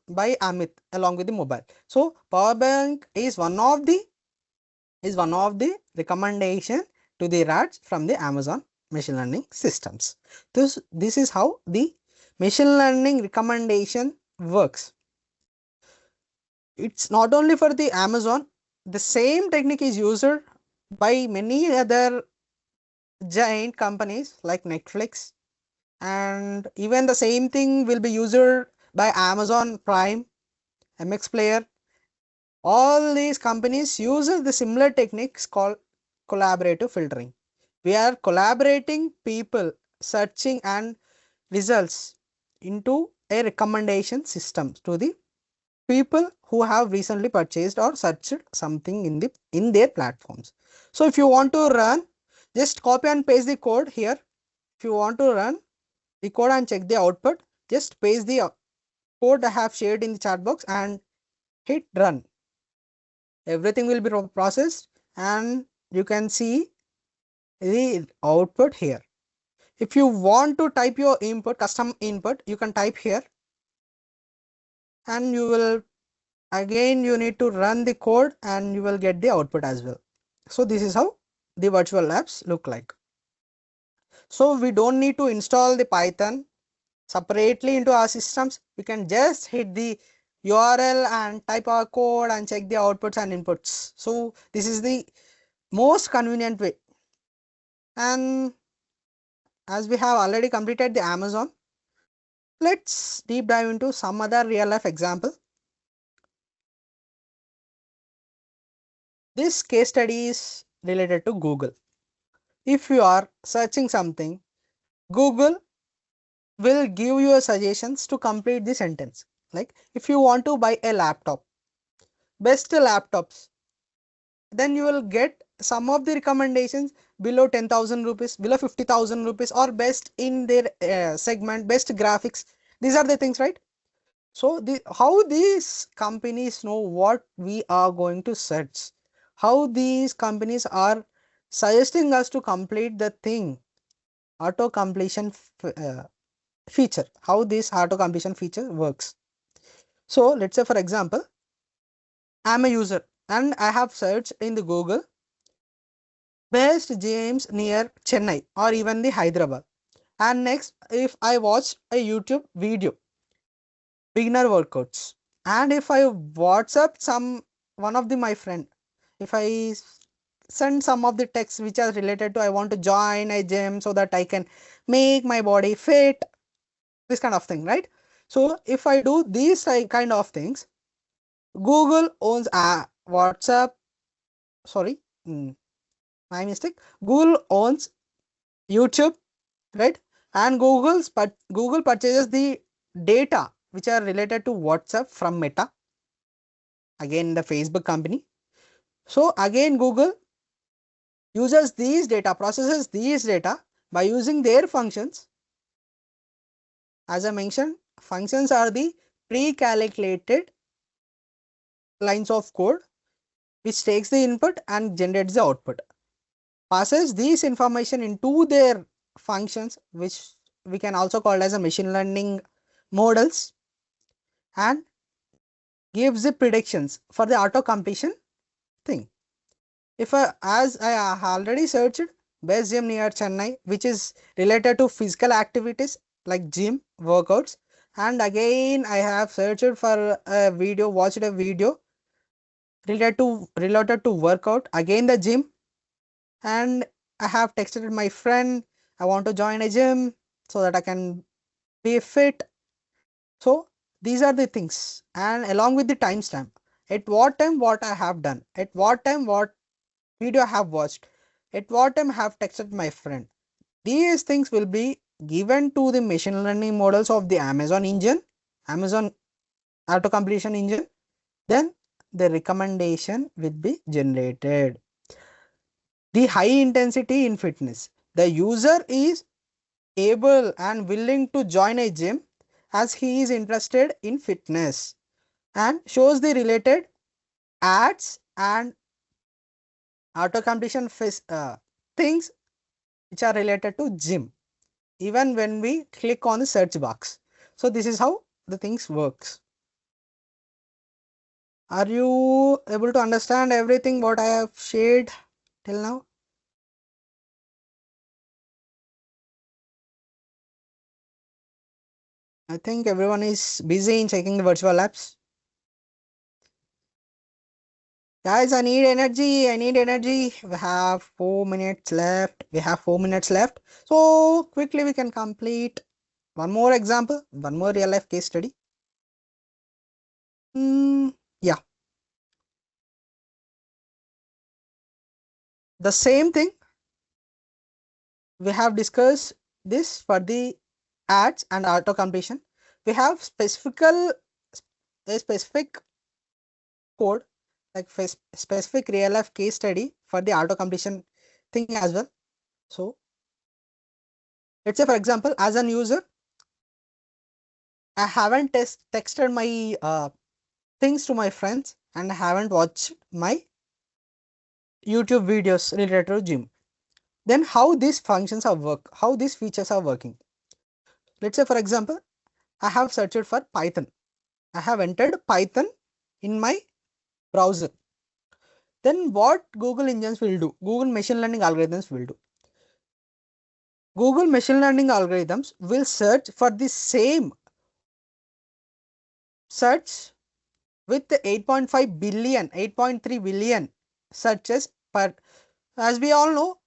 by Amit along with the mobile. So power bank is one of the recommendation to the Raj from the Amazon machine learning systems. This is how the machine learning recommendation works. It's not only for the Amazon, the same technique is used by many other giant companies like Netflix, and even the same thing will be used by Amazon Prime, MX Player. All these companies use the similar techniques called collaborative filtering. We are collaborating people searching and results into a recommendation system to the people who have recently purchased or searched something in their platforms. So if you want to run, just copy and paste the code here. If you want to run the code and check the output, just paste the code I have shared in the chat box and hit run. Everything will be processed and you can see the output here. If you want to type your input, custom input, you can type here, and you will again you need to run the code and you will get the output as well. So this is how the virtual labs look like. So we don't need to install the Python separately into our systems. We can just hit the URL and type our code and check the outputs and inputs. So this is the most convenient way. And as we have already completed the Amazon, let's deep dive into some other real life example. This case study is related to Google. If you are searching something, Google will give you suggestions to complete the sentence. Like if you want to buy a laptop, best laptops, then you will get some of the recommendations below 10,000 rupees, below 50,000 rupees, or best in their segment, best graphics. These are the things, right? So how these companies know what we are going to search, how these companies are suggesting us to complete the thing, auto completion feature, how this auto completion feature works. So let's say for example, I'm a user and I have searched in the Google best gyms near Chennai or even the Hyderabad, and next if I watch a YouTube video, beginner workouts, and if I WhatsApp one of my friend, if I send some of the texts which are related to I want to join a gym so that I can make my body fit, this kind of thing, right? So if I do these kind of things, Google owns WhatsApp, sorry, my mistake. Google owns YouTube, right? And Google purchases the data which are related to WhatsApp from Meta, again the Facebook company. So again Google uses these data, processes these data by using their functions. As I mentioned, functions are the pre-calculated lines of code which takes the input and generates the output, passes these information into their functions, which we can also call as a machine learning models, and gives the predictions for the auto completion thing. If as I already searched best gym near Chennai, which is related to physical activities like gym workouts, and again I have searched for a video, watched a video related to workout, again the gym, and I have texted my friend, I want to join a gym so that I can be fit. So these are the things, and along with the timestamp, at what time what I have done, at what time what video I have watched, at what time I have texted my friend. These things will be given to the machine learning models of the Amazon engine, Amazon auto completion engine. Then the recommendation will be generated. The high intensity in fitness. The user is able and willing to join a gym as he is interested in fitness, and shows the related ads and auto completion things which are related to gym even when we click on the search box. So this is how the things works. Are you able to understand everything what I have shared till now? I think everyone is busy in checking the virtual labs. Guys, I need energy. I need energy. We have 4 minutes left. We have 4 minutes left. So quickly we can complete one more example, one more real life case study. Yeah. The same thing we have discussed this for the ads and auto completion. We have a specific code like specific real life case study for the auto completion thing as well. So let's say for example, as an user, I haven't texted my things to my friends and I haven't watched my YouTube videos related to gym. Then how these functions are how these features are working. Let's say for example, I have searched for Python. I have entered Python in my browser. Then what Google engines will do, Google machine learning algorithms will do. Google machine learning algorithms will search for the same search with the 8.5 billion, 8.3 billion searches per. As we all know,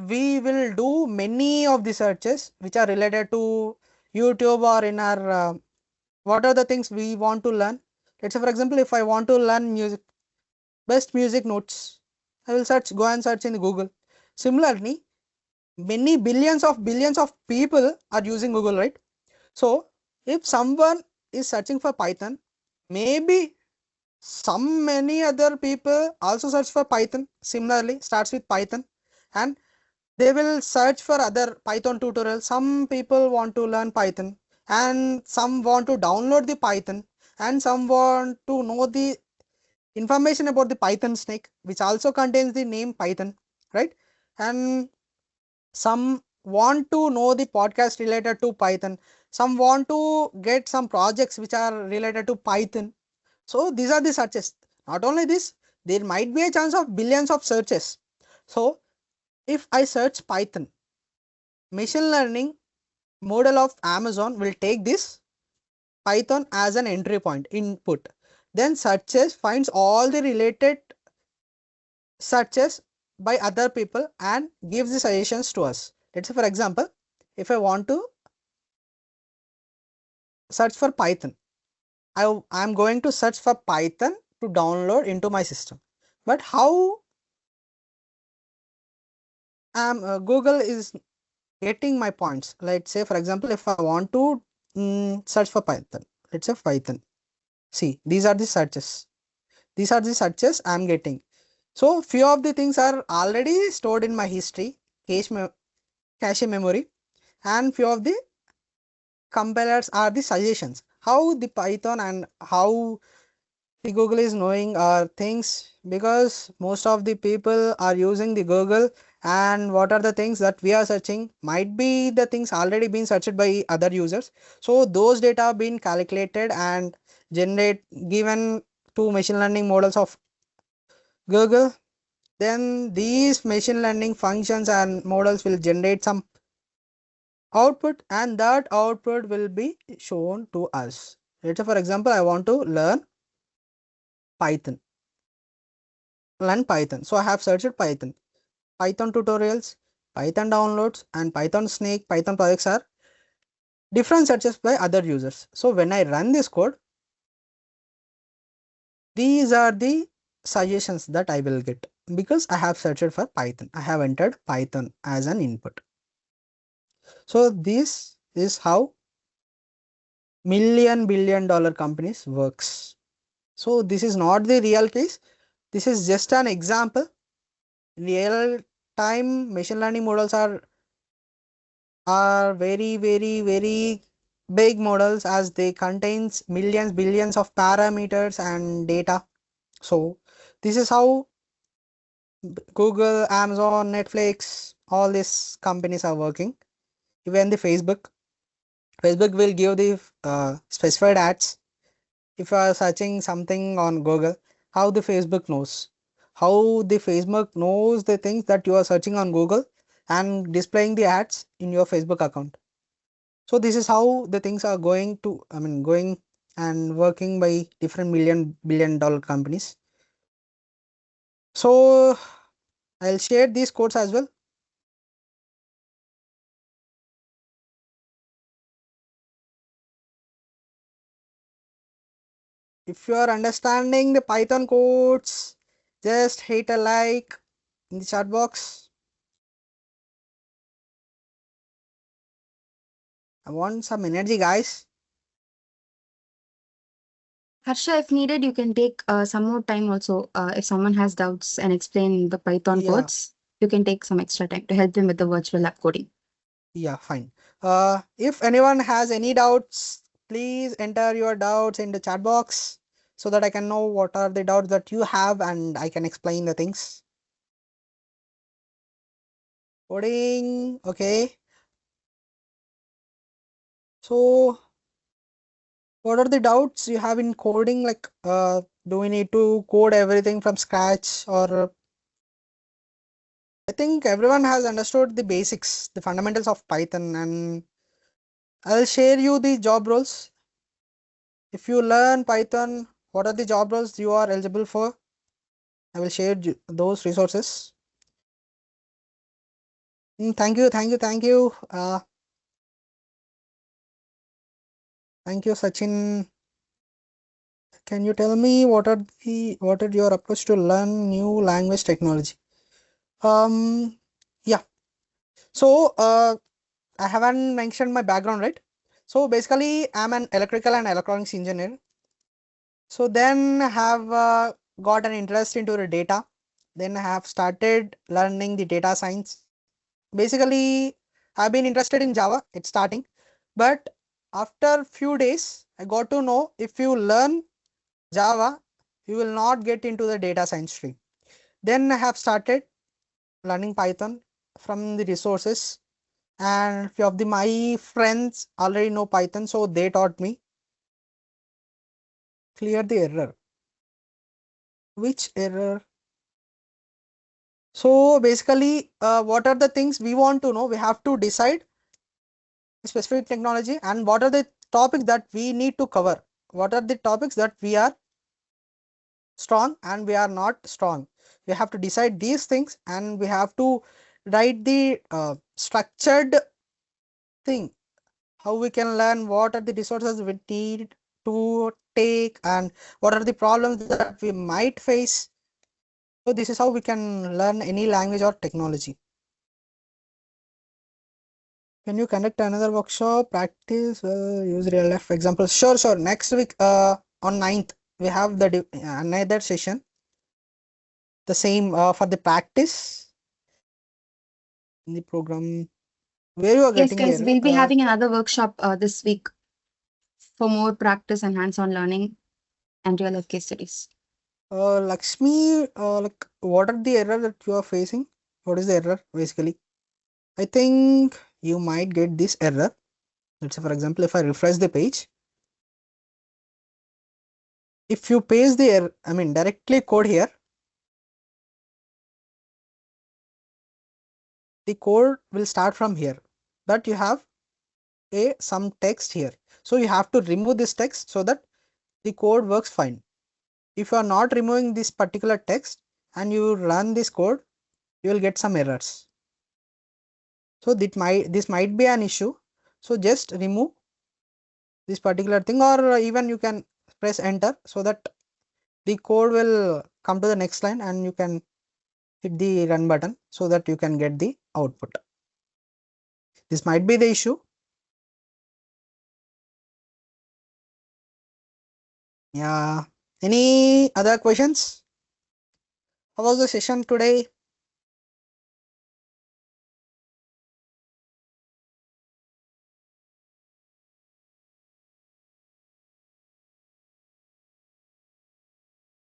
we will do many of the searches which are related to YouTube or in our what are the things we want to learn. Let's say for example, if I want to learn music, best music notes, I will go and search in Google. Similarly, many billions of people are using Google, right? So if someone is searching for Python, maybe some many other people also search for Python, similarly starts with Python, and they will search for other Python tutorials. Some people want to learn Python and some want to download the Python and some want to know the information about the Python snake, which also contains the name Python, right? And some want to know the podcast related to Python. Some want to get some projects which are related to Python. So these are the searches. Not only this, there might be a chance of billions of searches. So if I search Python, machine learning model of Amazon will take this Python as an entry point input. Then searches finds all the related searches by other people and gives the suggestions to us. Let's say for example, if I want to search for Python, I'm going to search for Python to download into my system. But how Google is getting my points? Let's say for example, if I want to search for Python, let's say Python. See, these are the searches. These are the searches I'm getting. So few of the things are already stored in my history, cache memory, and few of the compilers are the suggestions. How the Python and how the Google is knowing things, because most of the people are using the Google, and what are the things that we are searching might be the things already been searched by other users. So those data have been calculated and generate given to machine learning models of Google. Then these machine learning functions and models will generate some output, and that output will be shown to us. Let's say for example I want to Python learn Python. So I have searched Python tutorials, Python downloads, and Python snake, Python projects are different searches by other users. So when I run this code, these are the suggestions that I will get because I have searched for Python. I have entered Python as an input. So this is how $1 billion companies works. So this is not the real case. This is just an example. Real time machine learning models are very big models, as they contains millions billions of parameters and data. So this is how Google, Amazon, Netflix, all these companies are working. Even the Facebook will give the specified ads. If you are searching something on Google, how the Facebook knows, the things that you are searching on Google and displaying the ads in your Facebook account. So this is how the things are going and working by different $1 billion companies. So I'll share these codes as well. If you are understanding the Python codes, just hit a like in the chat box. I want some energy, guys. Harsha, if needed, you can take some more time also. If someone has doubts and explain the Python Yeah, codes, you can take some extra time to help them with the virtual lab coding. yeah, fine. If anyone has any doubts, please enter your doubts in the chat box so that I can know what are the doubts that you have and I can explain the things. Coding, okay. So what are the doubts you have in coding? Like, do we need to code everything from scratch, or I think everyone has understood the basics, the fundamentals of Python, and I'll share you the job roles. If you learn Python, what are the job roles you are eligible for? I will share those resources. Thank you. Thank you, Sachin. Can you tell me what are your approach to learn new language technology? Yeah. So I haven't mentioned my background, right? So basically, I'm an electrical and electronics engineer. So then I have got an interest into the data. Then I have started learning the data science. Basically, I've been interested in Java. It's starting, but after few days, I got to know if you learn Java, you will not get into the data science stream. Then I have started learning Python from the resources, and few of my friends already know Python, so they taught me. Clear the error. Which error? So basically, what are the things we want to know? We have to decide specific technology and what are the topics that we need to cover. What are the topics that we are strong and we are not strong. We have to decide these things, and we have to write the structured thing, how we can learn, what are the resources we need to take, and what are the problems that we might face. So this is how we can learn any language or technology. Can you conduct another workshop, practice, use real life examples? Sure. Next week on 9th, we have the another session. the same for the practice in the program where you are Yes, getting the guys, error. we'll be having another workshop this week for more practice and hands-on learning and real life case studies. Lakshmi, like what are the error that you are facing? What is the error basically? I think you might get this error. Let's say, for example, if I refresh the page, if you paste the error, I mean directly code here, the code will start from here, but you have some text here. So you have to remove this text so that the code works fine. If you are not removing this particular text and you run this code, you will get some errors. So this might be an issue. So just remove this particular thing, or even you can press enter so that the code will come to the next line and you can hit the run button so that you can get the output. This might be the issue. Yeah. Any other questions? How was the session today?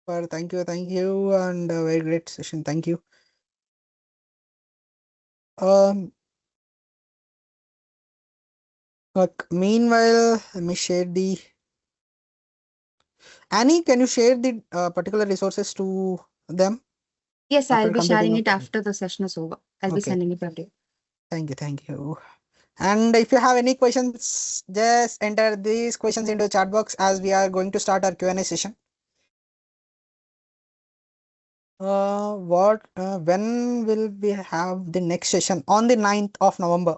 Well, thank you, and a very great session. Thank you. Um, like meanwhile, let me share the Annie. Can you share the particular resources to them Yes, I'll after be completing sharing the it project? after the session is over. I'll be Okay. sending it per day. Thank you. And if you have any questions, just enter these questions into the chat box as we are going to start our Q&A session. When will we have the next session? On the 9th of November.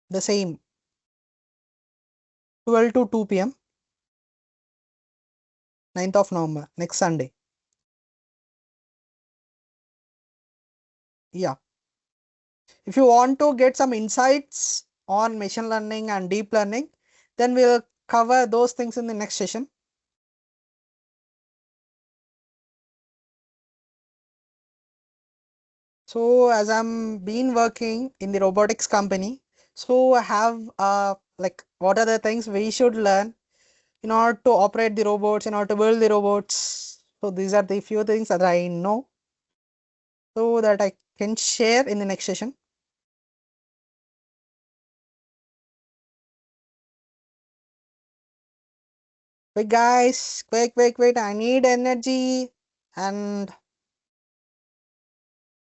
The same 12 to 2 p.m. 9th of November, next Sunday. Yeah. If you want to get some insights on machine learning and deep learning, then we'll cover those things in the next session. So as I'm been working in the robotics company, so I have like what are the things we should learn in order to operate the robots, in order to build the robots. So these are the few things that I know, so that I can share in the next session. Quick guys, quick, I need energy. And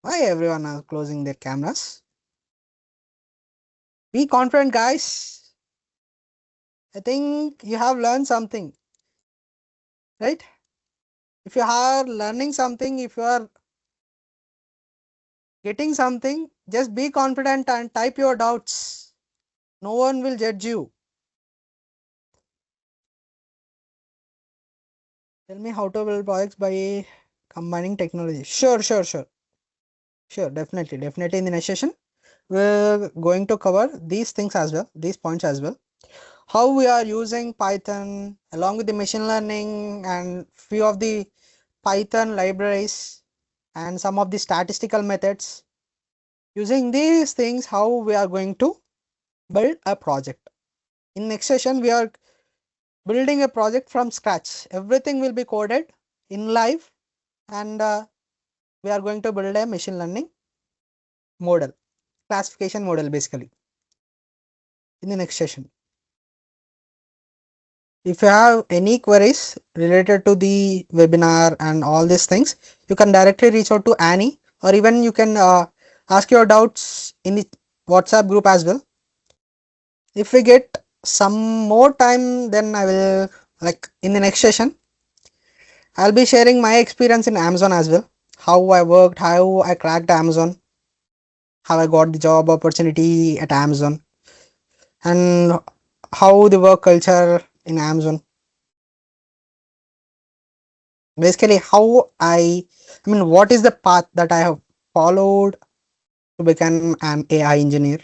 why everyone are closing their cameras? Be confident guys. I think you have learned something, right? If you are learning something, if you are getting something, just be confident and type your doubts. No one will judge you. Tell me how to build projects by combining technology. Sure, definitely in the next session we're going to cover these things as well, these points as well. How we are using Python along with the machine learning and few of the Python libraries and some of the statistical methods. Using these things, how we are going to build a project. In next session, we are building a project from scratch. Everything will be coded in live, and we are going to build a machine learning model, classification model basically, in the next session. If you have any queries related to the webinar and all these things, you can directly reach out to Annie, or even you can ask your doubts in the WhatsApp group as well. If we get some more time, then I will, like in the next session, I'll be sharing my experience in Amazon as well. How I worked, how I cracked Amazon, how I got the job opportunity at Amazon, and how the work culture in Amazon. Basically, how I mean, what is the path that I have followed to become an AI engineer.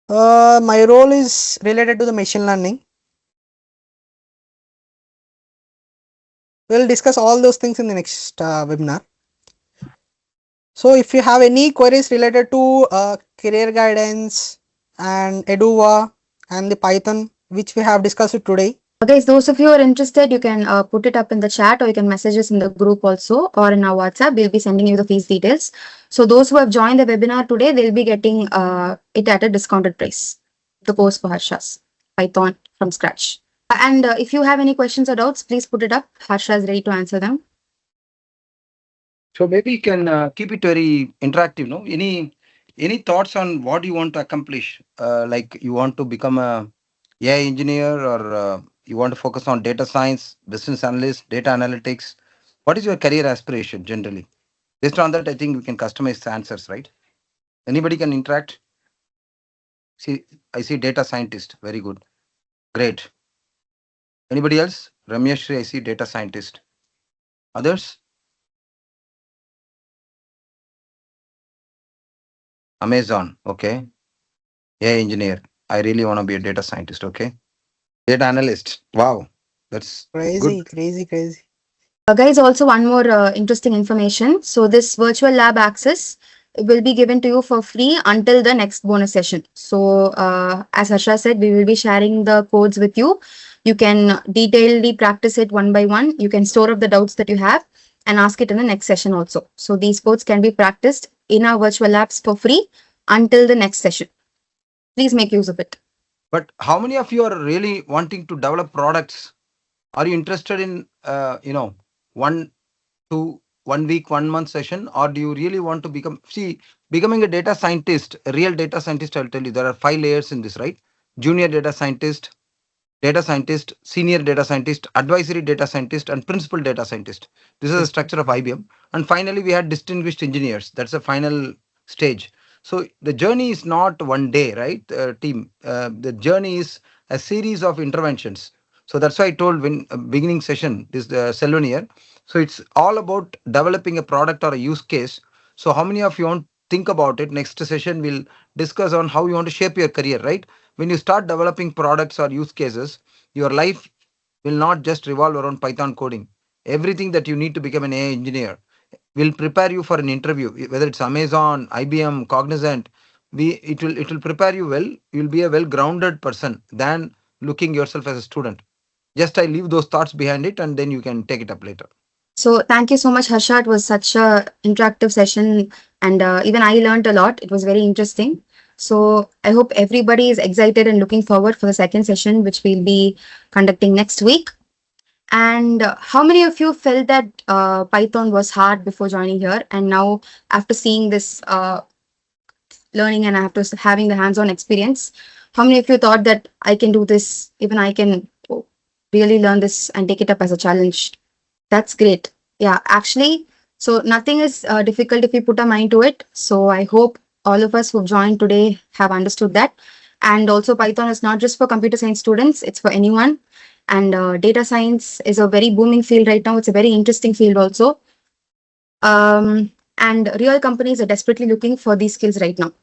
My role is related to the machine learning. We'll discuss all those things in the next webinar. So if you have any queries related to career guidance and Eduva and the Python, which we have discussed today, Guys, those of you who are interested, you can put it up in the chat, or you can message us in the group also, or in our WhatsApp. We'll be sending you the fees details. So those who have joined the webinar today, they'll be getting it at a discounted price. The course for Harsha's Python from scratch. And if you have any questions or doubts, please put it up. Harsha is ready to answer them. So maybe you can keep it very interactive. No, any thoughts on what you want to accomplish? Like you want to become a AI engineer, or you want to focus on data science, business analyst, data analytics. What is your career aspiration generally? Based on that, I think we can customize the answers, right? Anybody can interact. See, I see data scientist. Very good. Great. Anybody else? Ramyashri, I see data scientist. Others? Amazon. Okay. AI engineer. I really want to be a data scientist. Okay. Data analyst. Wow. That's good. crazy, crazy, crazy. Guys, also one more interesting information. So this virtual lab access will be given to you for free until the next bonus session. So as Harsha said, we will be sharing the codes with you. You can detailedly practice it one by one. You can store up the doubts that you have and ask it in the next session also. So these codes can be practiced in our virtual labs for free until the next session. Please make use of it. But how many of you are really wanting to develop products? Are you interested in, one to 1 week, 1 month session, or do you really want to becoming a data scientist, a real data scientist? I'll tell you, there are 5 layers in this, right? Junior data scientist, senior data scientist, advisory data scientist, and principal data scientist. This is the structure of IBM. And finally, we had distinguished engineers. That's the final stage. So the journey is not one day, right, team? The journey is a series of interventions. So that's why I told when beginning session is the Selvan year. So it's all about developing a product or a use case. So how many of you want to think about it? Next session we'll discuss on how you want to shape your career, right? When you start developing products or use cases, your life will not just revolve around Python coding. Everything that you need to become an AI engineer will prepare you for an interview, whether it's Amazon, IBM, Cognizant. It will prepare you well. You'll be a well grounded person than looking yourself as a student. Just I leave those thoughts behind it, and then you can take it up later. So thank you so much, Harsha. It was such a interactive session, and even I learned a lot. It was very interesting. So I hope everybody is excited and looking forward for the second session, which we'll be conducting next week. And how many of you felt that Python was hard before joining here, and now after seeing this learning and after having the hands-on experience, how many of you thought that I can do this? Even I can really learn this and take it up as a challenge. That's great. Yeah, actually, so nothing is difficult if we put our mind to it. So I hope all of us who've joined today have understood that. And also, Python is not just for computer science students, it's for anyone. And data science is a very booming field right now. It's a very interesting field also. And real companies are desperately looking for these skills right now.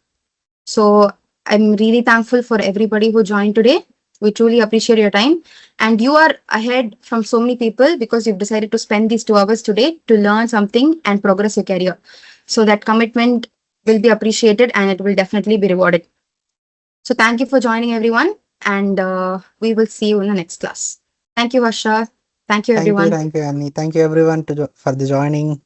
So I'm really thankful for everybody who joined today. We truly appreciate your time. And you are ahead from so many people because you've decided to spend these 2 hours today to learn something and progress your career. So that commitment will be appreciated and it will definitely be rewarded. So thank you for joining, everyone. And we will see you in the next class. Thank you, Harsha. Thank you, everyone. Thank you, Annie. Thank you, everyone, for the joining.